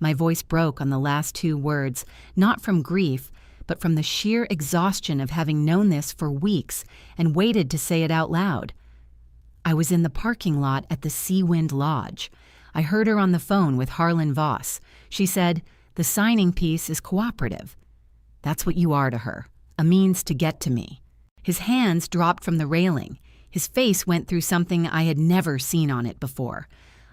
S1: My voice broke on the last 2 words, not from grief, but from the sheer exhaustion of having known this for weeks and waited to say it out loud. I was in the parking lot at the Sea Wind Lodge. I heard her on the phone with Harlan Voss. She said, The signing piece is cooperative. That's what you are to her, a means to get to me. His hands dropped from the railing. His face went through something I had never seen on it before.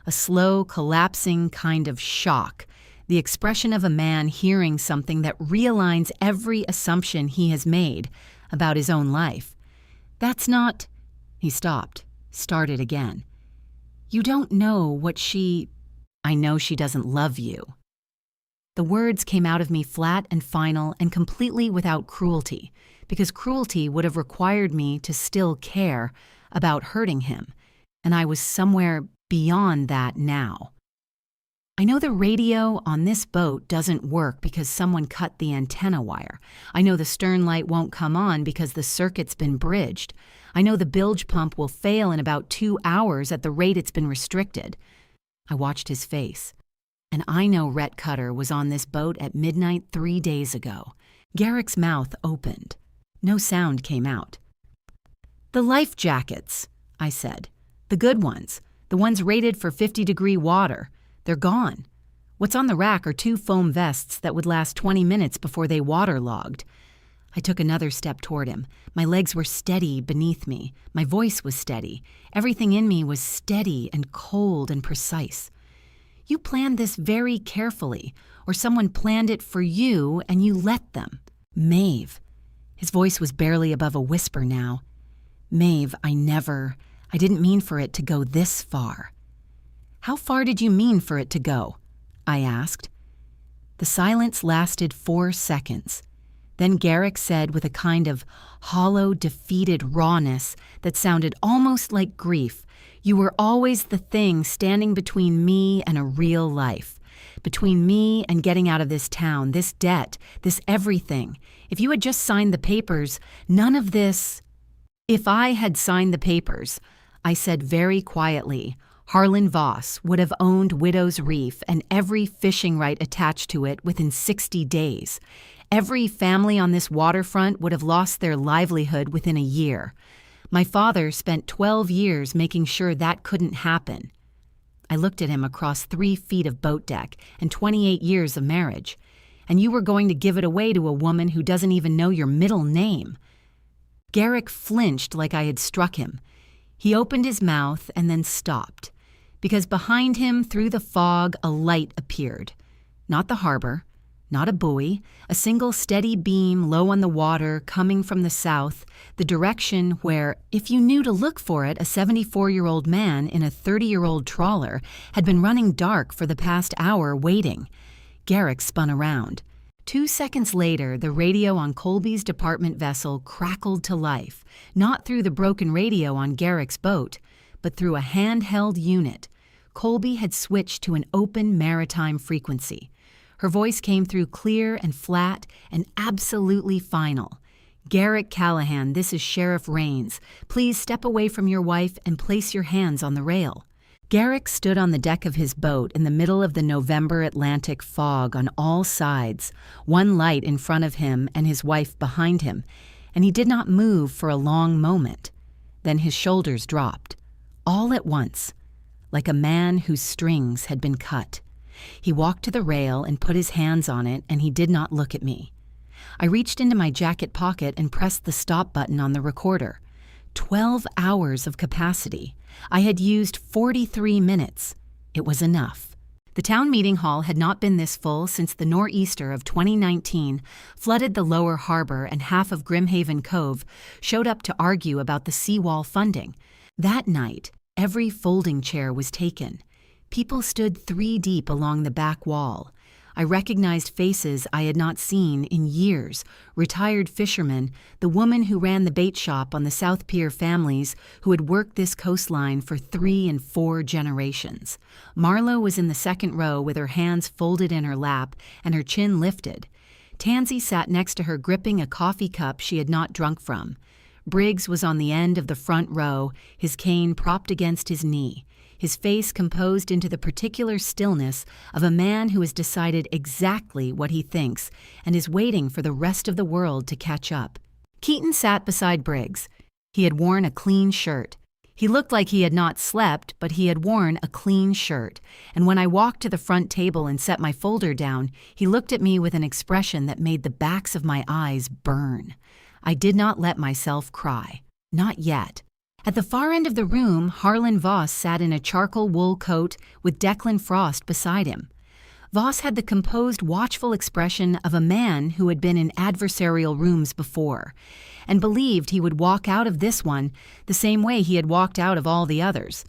S1: A slow, collapsing kind of shock. The expression of a man hearing something that realigns every assumption he has made about his own life. That's not... He stopped, started again. You don't know what she... I know she doesn't love you. The words came out of me flat and final and completely without cruelty, because cruelty would have required me to still care about hurting him, and I was somewhere beyond that now. I know the radio on this boat doesn't work because someone cut the antenna wire. I know the stern light won't come on because the circuit's been bridged. I know the bilge pump will fail in about 2 hours at the rate it's been restricted. I watched his face. And I know Rhett Cutter was on this boat at midnight 3 days ago. Garrick's mouth opened. No sound came out. The life jackets, I said. The good ones. The ones rated for 50-degree water. They're gone. What's on the rack are 2 foam vests that would last 20 minutes before they waterlogged. I took another step toward him. My legs were steady beneath me. My voice was steady. Everything in me was steady and cold and precise. You planned this very carefully, or someone planned it for you and you let them. Maeve. His voice was barely above a whisper now. Maeve, I didn't mean for it to go this far. How far did you mean for it to go? I asked. The silence lasted 4 seconds. Then Garrick said with a kind of hollow, defeated rawness that sounded almost like grief, you were always the thing standing between me and a real life. Between me and getting out of this town, this debt, this everything. If you had just signed the papers, none of this... If I had signed the papers, I said very quietly, Harlan Voss would have owned Widow's Reef and every fishing right attached to it within 60 days. Every family on this waterfront would have lost their livelihood within a year. My father spent 12 years making sure that couldn't happen. I looked at him across 3 feet of boat deck and 28 years of marriage. And you were going to give it away to a woman who doesn't even know your middle name. Garrick flinched like I had struck him. He opened his mouth and then stopped, because behind him through the fog a light appeared. Not the harbor, not a buoy, a single steady beam low on the water coming from the south, the direction where, if you knew to look for it, a 74-year-old man in a 30-year-old trawler had been running dark for the past hour waiting. Garrick spun around. 2 seconds later, the radio on Colby's department vessel crackled to life, not through the broken radio on Garrick's boat, but through a handheld unit. Colby had switched to an open maritime frequency. Her voice came through clear and flat and absolutely final. Maeve Callahan, this is Sheriff Rains. Please step away from your wife and place your hands on the rail. Garrick stood on the deck of his boat in the middle of the November Atlantic fog on all sides, one light in front of him and his wife behind him, and he did not move for a long moment. Then his shoulders dropped, all at once, like a man whose strings had been cut. He walked to the rail and put his hands on it, and he did not look at me. I reached into my jacket pocket and pressed the stop button on the recorder. 12 hours of capacity. I had used 43 minutes. It was enough. The town meeting hall had not been this full since the nor'easter of 2019 flooded the lower harbor and half of Grimhaven Cove showed up to argue about the seawall funding. That night, every folding chair was taken. People stood 3 deep along the back wall. I recognized faces I had not seen in years, retired fishermen, the woman who ran the bait shop on the South Pier families who had worked this coastline for 3 and 4 generations. Marlo was in the second row with her hands folded in her lap and her chin lifted. Tansy sat next to her gripping a coffee cup she had not drunk from. Briggs was on the end of the front row, his cane propped against his knee, his face composed into the particular stillness of a man who has decided exactly what he thinks and is waiting for the rest of the world to catch up. Keaton sat beside Briggs. He had worn a clean shirt. He looked like he had not slept, but he had worn a clean shirt, and when I walked to the front table and set my folder down, he looked at me with an expression that made the backs of my eyes burn. I did not let myself cry. Not yet. At the far end of the room, Harlan Voss sat in a charcoal wool coat with Declan Frost beside him. Voss had the composed, watchful expression of a man who had been in adversarial rooms before, and believed he would walk out of this one the same way he had walked out of all the others.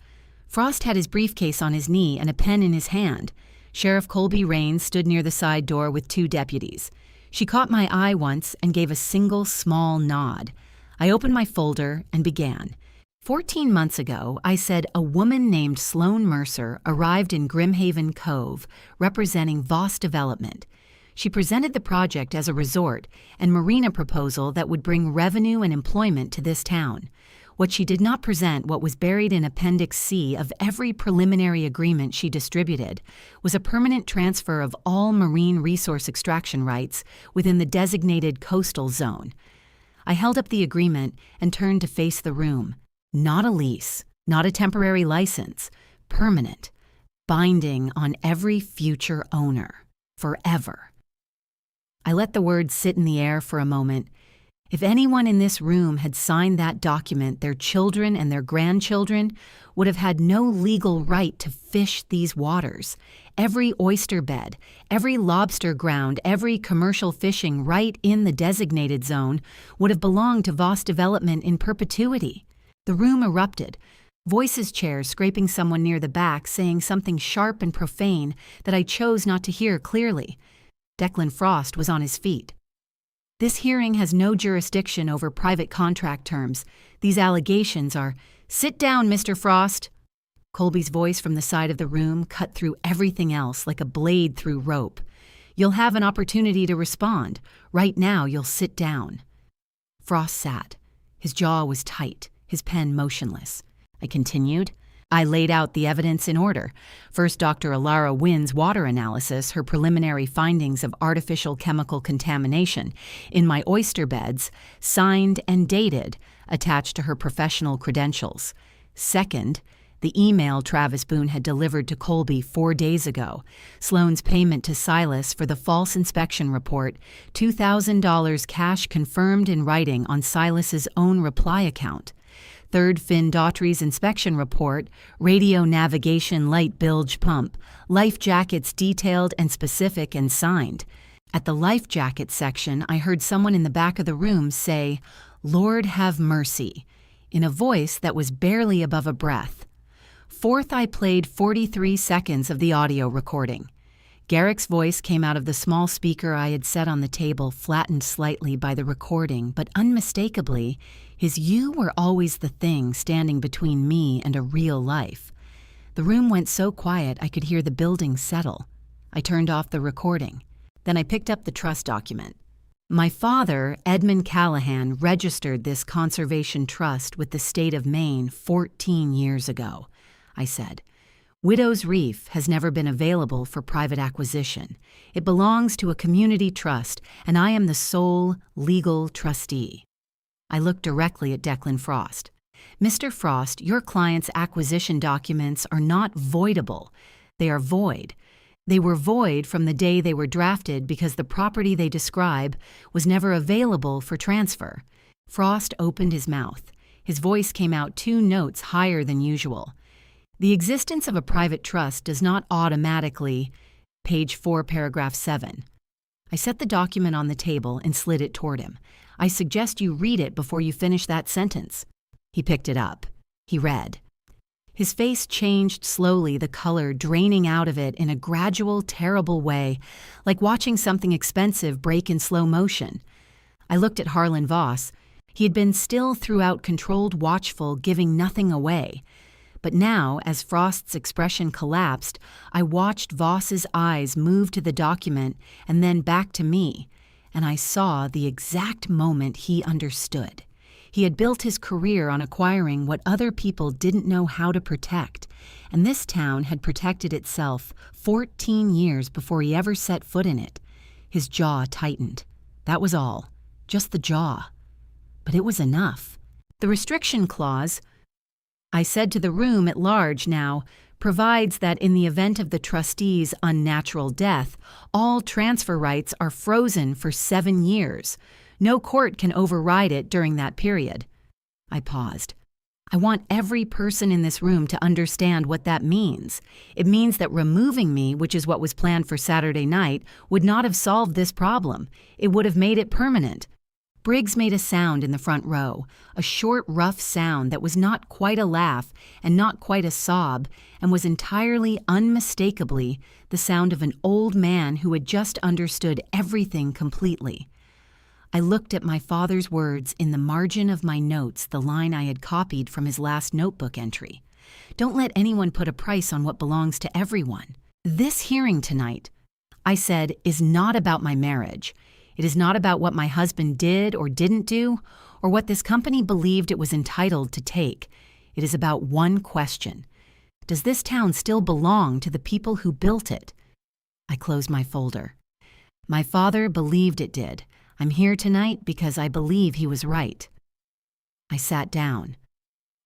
S1: Frost had his briefcase on his knee and a pen in his hand. Sheriff Colby Rains stood near the side door with 2 deputies. She caught my eye once and gave a single small nod. I opened my folder and began. 14 months ago, I said a woman named Sloane Mercer arrived in Grimhaven Cove, representing Voss Development. She presented the project as a resort and marina proposal that would bring revenue and employment to this town. What she did not present, what was buried in Appendix C of every preliminary agreement she distributed, was a permanent transfer of all marine resource extraction rights within the designated coastal zone. I held up the agreement and turned to face the room. Not a lease, not a temporary license, permanent, binding on every future owner, forever. I let the words sit in the air for a moment. If anyone in this room had signed that document, their children and their grandchildren would have had no legal right to fish these waters. Every oyster bed, every lobster ground, every commercial fishing right in the designated zone would have belonged to Voss Development in perpetuity. The room erupted, voices chairs scraping someone near the back saying something sharp and profane that I chose not to hear clearly. Declan Frost was on his feet. This hearing has no jurisdiction over private contract terms. These allegations are, "Sit down, Mr. Frost." Colby's voice from the side of the room cut through everything else like a blade through rope. "You'll have an opportunity to respond. Right now, you'll sit down." Frost sat. His jaw was tight, his pen motionless. I continued. I laid out the evidence in order. First, Dr. Alara Wynn's water analysis, her preliminary findings of artificial chemical contamination in my oyster beds, signed and dated, attached to her professional credentials. Second, the email Travis Boone had delivered to Colby 4 days ago, Sloane's payment to Silas for the false inspection report, $2,000 cash confirmed in writing on Silas's own reply account. Third, Finn Daughtry's inspection report, radio navigation light bilge pump, life jackets detailed and specific and signed. At the life jacket section, I heard someone in the back of the room say, "Lord have mercy," in a voice that was barely above a breath. Fourth, I played 43 seconds of the audio recording. Garrick's voice came out of the small speaker I had set on the table, flattened slightly by the recording, but unmistakably, his "you" were always the thing standing between me and a real life. The room went so quiet I could hear the building settle. I turned off the recording. Then I picked up the trust document. My father, Maeve Callahan, registered this conservation trust with the state of Maine 14 years ago, I said. Widow's Reef has never been available for private acquisition. It belongs to a community trust, and I am the sole legal trustee. I looked directly at Declan Frost. Mr. Frost, your client's acquisition documents are not voidable. They are void. They were void from the day they were drafted because the property they describe was never available for transfer. Frost opened his mouth. His voice came out 2 notes higher than usual. The existence of a private trust does not automatically, page 4, paragraph 7. I set the document on the table and slid it toward him. I suggest you read it before you finish that sentence. He picked it up. He read. His face changed slowly, the color draining out of it in a gradual, terrible way, like watching something expensive break in slow motion. I looked at Harlan Voss. He had been still throughout, controlled, watchful, giving nothing away. But now, as Frost's expression collapsed, I watched Voss's eyes move to the document and then back to me, and I saw the exact moment he understood. He had built his career on acquiring what other people didn't know how to protect, and this town had protected itself 14 years before he ever set foot in it. His jaw tightened. That was all. Just the jaw. But it was enough. The restriction clause, I said to the room at large now, provides that in the event of the trustee's unnatural death, all transfer rights are frozen for 7 years. No court can override it during that period. I paused. I want every person in this room to understand what that means. It means that removing me, which is what was planned for Saturday night, would not have solved this problem. It would have made it permanent. Briggs made a sound in the front row, a short, rough sound that was not quite a laugh and not quite a sob, and was entirely, unmistakably, the sound of an old man who had just understood everything completely. I looked at my father's words in the margin of my notes, the line I had copied from his last notebook entry. Don't let anyone put a price on what belongs to everyone. This hearing tonight, I said, is not about my marriage. It is not about what my husband did or didn't do, or what this company believed it was entitled to take. It is about one question. Does this town still belong to the people who built it? I closed my folder. My father believed it did. I'm here tonight because I believe he was right. I sat down.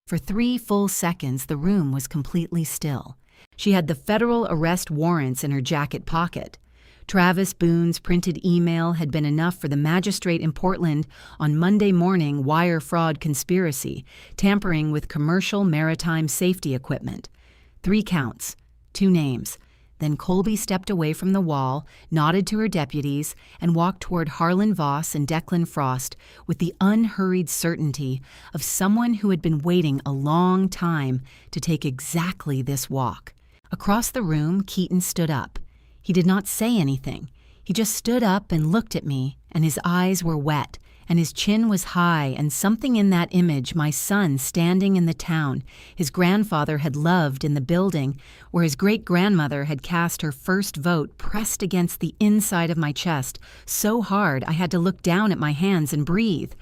S1: For 3 full seconds, the room was completely still. She had the federal arrest warrants in her jacket pocket. Travis Boone's printed email had been enough for the magistrate in Portland on Monday morning wire fraud conspiracy, tampering with commercial maritime safety equipment. 3 counts, 2 names. Then Colby stepped away from the wall, nodded to her deputies, and walked toward Harlan Voss and Declan Frost with the unhurried certainty of someone who had been waiting a long time to take exactly this walk. Across the room, Keaton stood up. He did not say anything. He just stood up and looked at me, and his eyes were wet, and his chin was high, and something in that image, my son standing in the town his grandfather had loved in the building where his great-grandmother had cast her first vote, pressed against the inside of my chest so hard I had to look down at my hands and breathe.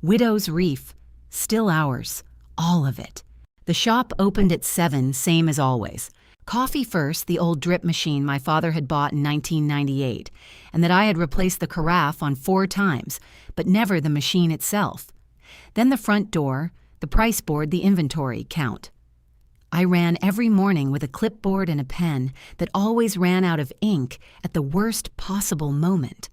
S1: Widow's Reef. Still ours. All of it. The shop opened at 7, same as always. Coffee first, the old drip machine my father had bought in 1998, and that I had replaced the carafe on 4 times, but never the machine itself. Then the front door, the price board, the inventory count. I ran every morning with a clipboard and a pen that always ran out of ink at the worst possible moment.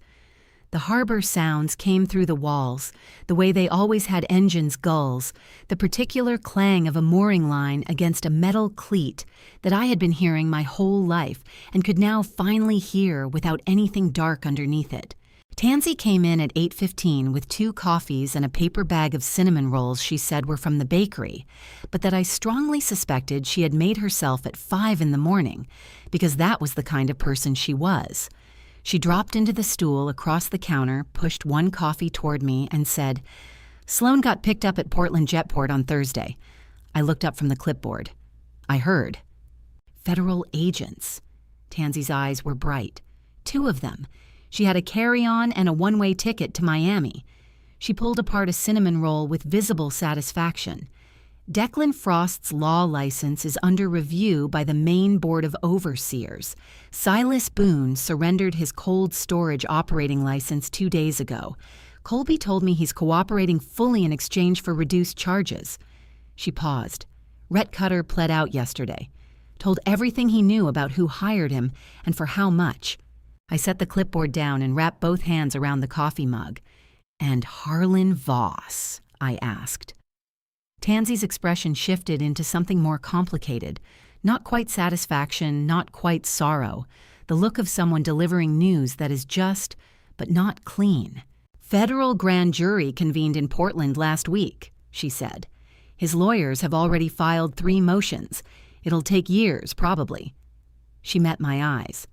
S1: The harbor sounds came through the walls, the way they always had engines' gulls, the particular clang of a mooring line against a metal cleat that I had been hearing my whole life and could now finally hear without anything dark underneath it. Tansy came in at 8:15 with 2 coffees and a paper bag of cinnamon rolls she said were from the bakery, but that I strongly suspected she had made herself at 5 in the morning, because that was the kind of person she was. She dropped into the stool across the counter, pushed 1 coffee toward me, and said, "Sloan got picked up at Portland Jetport on Thursday." I looked up from the clipboard. I heard. Federal agents. Tansy's eyes were bright. 2 of them. She had a carry-on and a one-way ticket to Miami. She pulled apart a cinnamon roll with visible satisfaction. Declan Frost's law license is under review by the Maine Board of Overseers. Silas Boone surrendered his cold storage operating license 2 days ago. Colby told me he's cooperating fully in exchange for reduced charges. She paused. Rhett Cutter pled out yesterday. Told everything he knew about who hired him and for how much. I set the clipboard down and wrapped both hands around the coffee mug. "And Harlan Voss?" I asked. Tansy's expression shifted into something more complicated. Not quite satisfaction, not quite sorrow. The look of someone delivering news that is just, but not clean. "Federal grand jury convened in Portland last week," she said. "His lawyers have already filed 3 motions. It'll take years, probably." She met my eyes.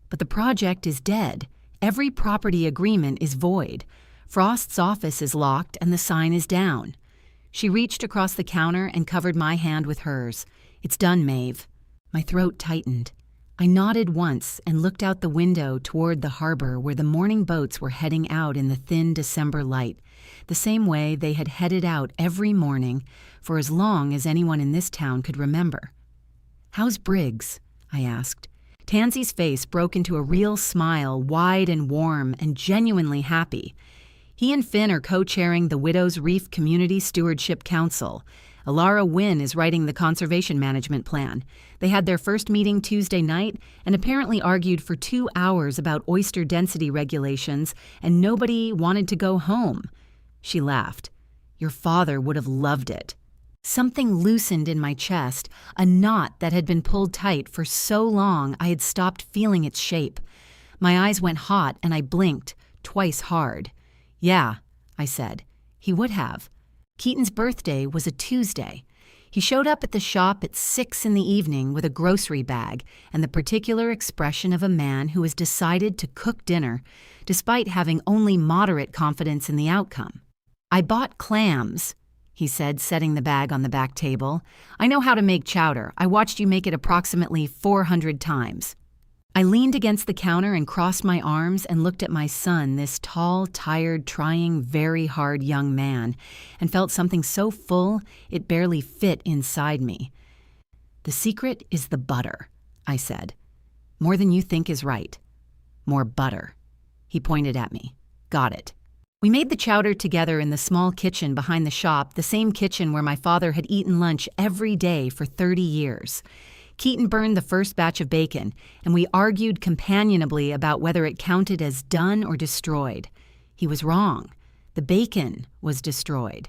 S1: "But the project is dead. Every property agreement is void. Frost's office is locked and the sign is down." She reached across the counter and covered my hand with hers. "It's done, Maeve." My throat tightened. I nodded once and looked out the window toward the harbor where the morning boats were heading out in the thin December light, the same way they had headed out every morning for as long as anyone in this town could remember. "How's Briggs?" I asked. Tansy's face broke into a real smile, wide and warm and genuinely happy. "He and Finn are co-chairing the Widow's Reef Community Stewardship Council. Alara Wynn is writing the conservation management plan. They had their first meeting Tuesday night and apparently argued for 2 hours about oyster density regulations, and nobody wanted to go home. She laughed. Your father would have loved it. Something loosened in my chest, a knot that had been pulled tight for so long I had stopped feeling its shape. My eyes went hot and I blinked, twice hard. Yeah, I said. He would have. Keaton's birthday was a Tuesday. He showed up at the shop at 6 in the evening with a grocery bag and the particular expression of a man who has decided to cook dinner, despite having only moderate confidence in the outcome. I bought clams, he said, setting the bag on the back table. I know how to make chowder. I watched you make it approximately 400 times. I leaned against the counter and crossed my arms and looked at my son, this tall, tired, trying, very hard young man, and felt something so full it barely fit inside me. The secret is the butter, I said. More than you think is right. More butter. He pointed at me. Got it. We made the chowder together in the small kitchen behind the shop, the same kitchen where my father had eaten lunch every day for 30 years. Keaton burned the first batch of bacon, and we argued companionably about whether it counted as done or destroyed. He was wrong. The bacon was destroyed.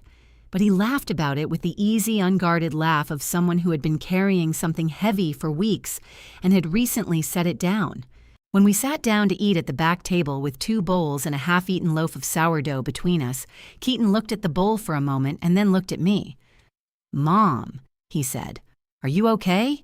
S1: But he laughed about it with the easy, unguarded laugh of someone who had been carrying something heavy for weeks and had recently set it down. When we sat down to eat at the back table with 2 bowls and a half-eaten loaf of sourdough between us, Keaton looked at the bowl for a moment and then looked at me. Mom, he said, are you okay?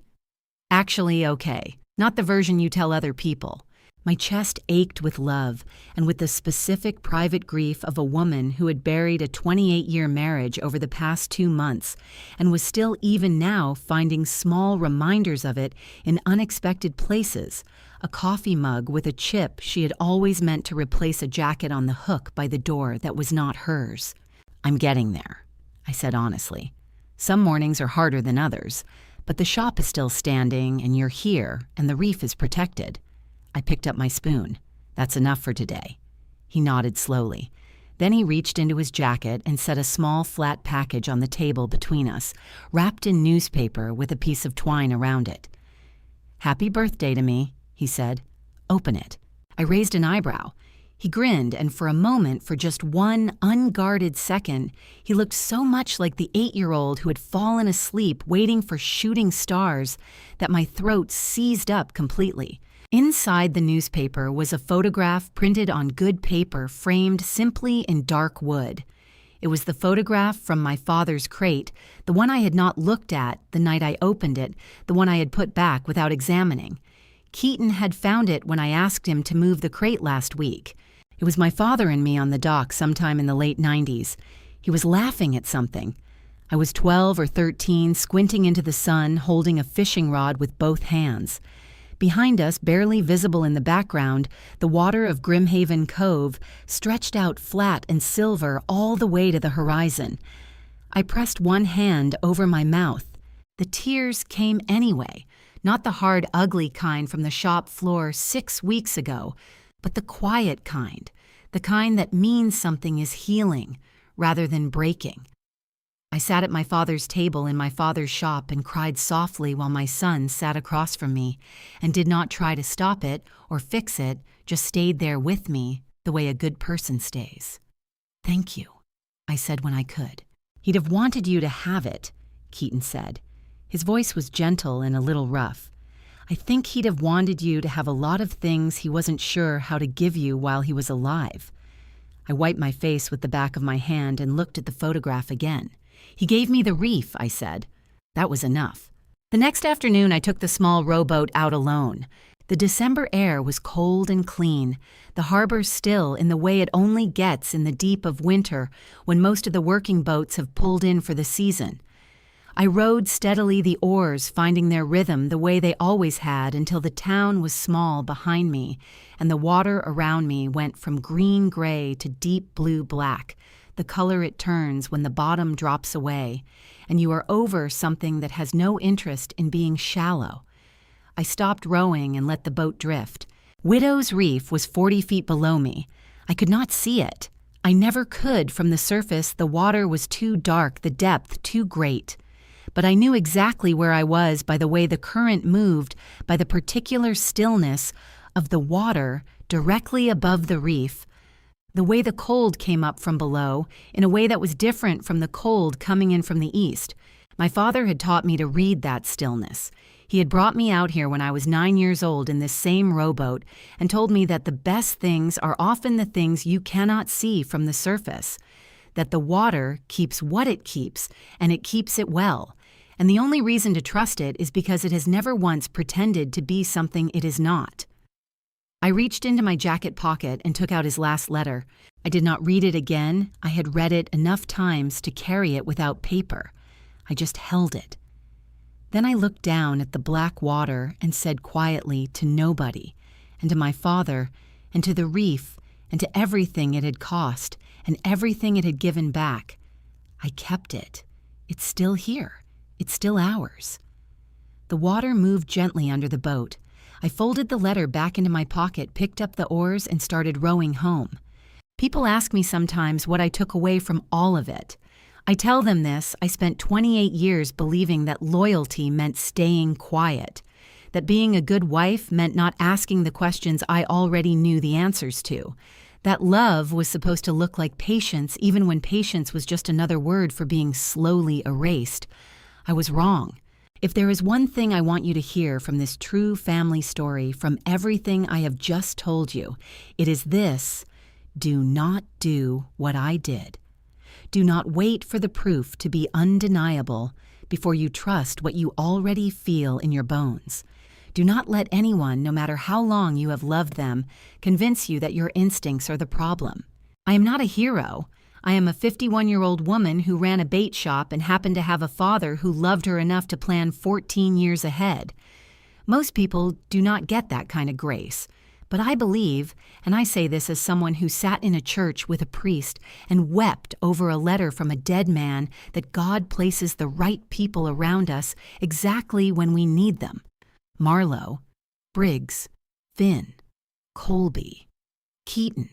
S1: Actually okay, not the version you tell other people. My chest ached with love and with the specific private grief of a woman who had buried a 28-year marriage over the past 2 months and was still even now finding small reminders of it in unexpected places, a coffee mug with a chip she had always meant to replace a jacket on the hook by the door that was not hers. I'm getting there, I said honestly. Some mornings are harder than others. But the shop is still standing, and you're here, and the reef is protected. I picked up my spoon. That's enough for today. He nodded slowly. Then he reached into his jacket and set a small flat package on the table between us, wrapped in newspaper with a piece of twine around it. Happy birthday to me, he said. Open it. I raised an eyebrow. He grinned, and for a moment, for just one unguarded second, he looked so much like the 8-year-old who had fallen asleep waiting for shooting stars that my throat seized up completely. Inside the newspaper was a photograph printed on good paper framed simply in dark wood. It was the photograph from my father's crate, the one I had not looked at the night I opened it, the one I had put back without examining. Keaton had found it when I asked him to move the crate last week. It was my father and me on the dock sometime in the late 90s. He was laughing at something. I was 12 or 13, squinting into the sun, holding a fishing rod with both hands. Behind us, barely visible in the background, the water of Grimhaven Cove stretched out flat and silver all the way to the horizon. I pressed one hand over my mouth. The tears came anyway, not the hard, ugly kind from the shop floor 6 weeks ago, but the quiet kind, the kind that means something is healing rather than breaking. I sat at my father's table in my father's shop and cried softly while my son sat across from me and did not try to stop it or fix it, just stayed there with me the way a good person stays. Thank you, I said when I could. He'd have wanted you to have it, Keaton said. His voice was gentle and a little rough. I think he'd have wanted you to have a lot of things he wasn't sure how to give you while he was alive. I wiped my face with the back of my hand and looked at the photograph again. He gave me the reef, I said. That was enough. The next afternoon, I took the small rowboat out alone. The December air was cold and clean, the harbor still in the way it only gets in the deep of winter when most of the working boats have pulled in for the season. I rowed steadily the oars, finding their rhythm the way they always had until the town was small behind me and the water around me went from green-gray to deep blue-black, the color it turns when the bottom drops away, and you are over something that has no interest in being shallow. I stopped rowing and let the boat drift. Widow's Reef was 40 feet below me. I could not see it. I never could from the surface. The water was too dark, the depth too great. but I knew exactly where I was by the way the current moved, by the particular stillness of the water directly above the reef, the way the cold came up from below in a way that was different from the cold coming in from the east. My father had taught me to read that stillness. He had brought me out here when I was 9 years old in this same rowboat and told me that the best things are often the things you cannot see from the surface, that the water keeps what it keeps, and it keeps it well. And the only reason to trust it is because it has never once pretended to be something it is not. I reached into my jacket pocket and took out his last letter. I did not read it again. I had read it enough times to carry it without paper. I just held it. Then I looked down at the black water and said quietly to nobody, and to my father, and to the reef, and to everything it had cost, and everything it had given back, I kept it. It's still here. It's still ours. The water moved gently under the boat. I folded the letter back into my pocket, picked up the oars, and started rowing home. People ask me sometimes what I took away from all of it. I tell them this: I spent 28 years believing that loyalty meant staying quiet, that being a good wife meant not asking the questions I already knew the answers to, that love was supposed to look like patience even when patience was just another word for being slowly erased. I was wrong. If there is one thing I want you to hear from this true family story, from everything I have just told you, it is this: do not do what I did. Do not wait for the proof to be undeniable before you trust what you already feel in your bones. Do not let anyone, no matter how long you have loved them, convince you that your instincts are the problem. I am not a hero. I am a 51-year-old woman who ran a bait shop and happened to have a father who loved her enough to plan 14 years ahead. Most people do not get that kind of grace. But I believe, and I say this as someone who sat in a church with a priest and wept over a letter from a dead man, that God places the right people around us exactly when we need them. Marlowe, Briggs, Finn, Colby, Keaton,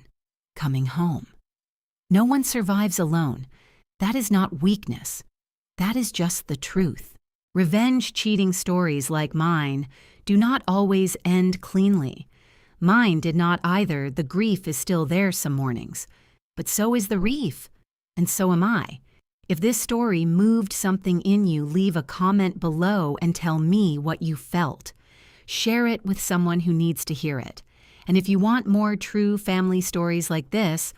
S1: coming home. No one survives alone. That is not weakness. That is just the truth. Revenge-cheating stories like mine do not always end cleanly. Mine did not either. The grief is still there some mornings. But so is the reef, and so am I. If this story moved something in you, leave a comment below and tell me what you felt. Share it with someone who needs to hear it. And if you want more true family stories like this,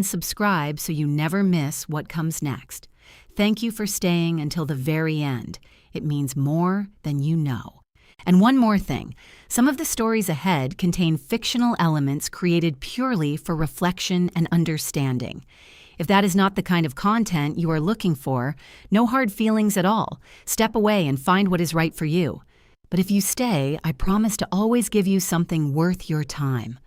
S1: subscribe so you never miss what comes next. Thank you for staying until the very end. It means more than you know. And one more thing, some of the stories ahead contain fictional elements created purely for reflection and understanding. If that is not the kind of content you are looking for, no hard feelings at all. Step away and find what is right for you. But if you stay, I promise to always give you something worth your time.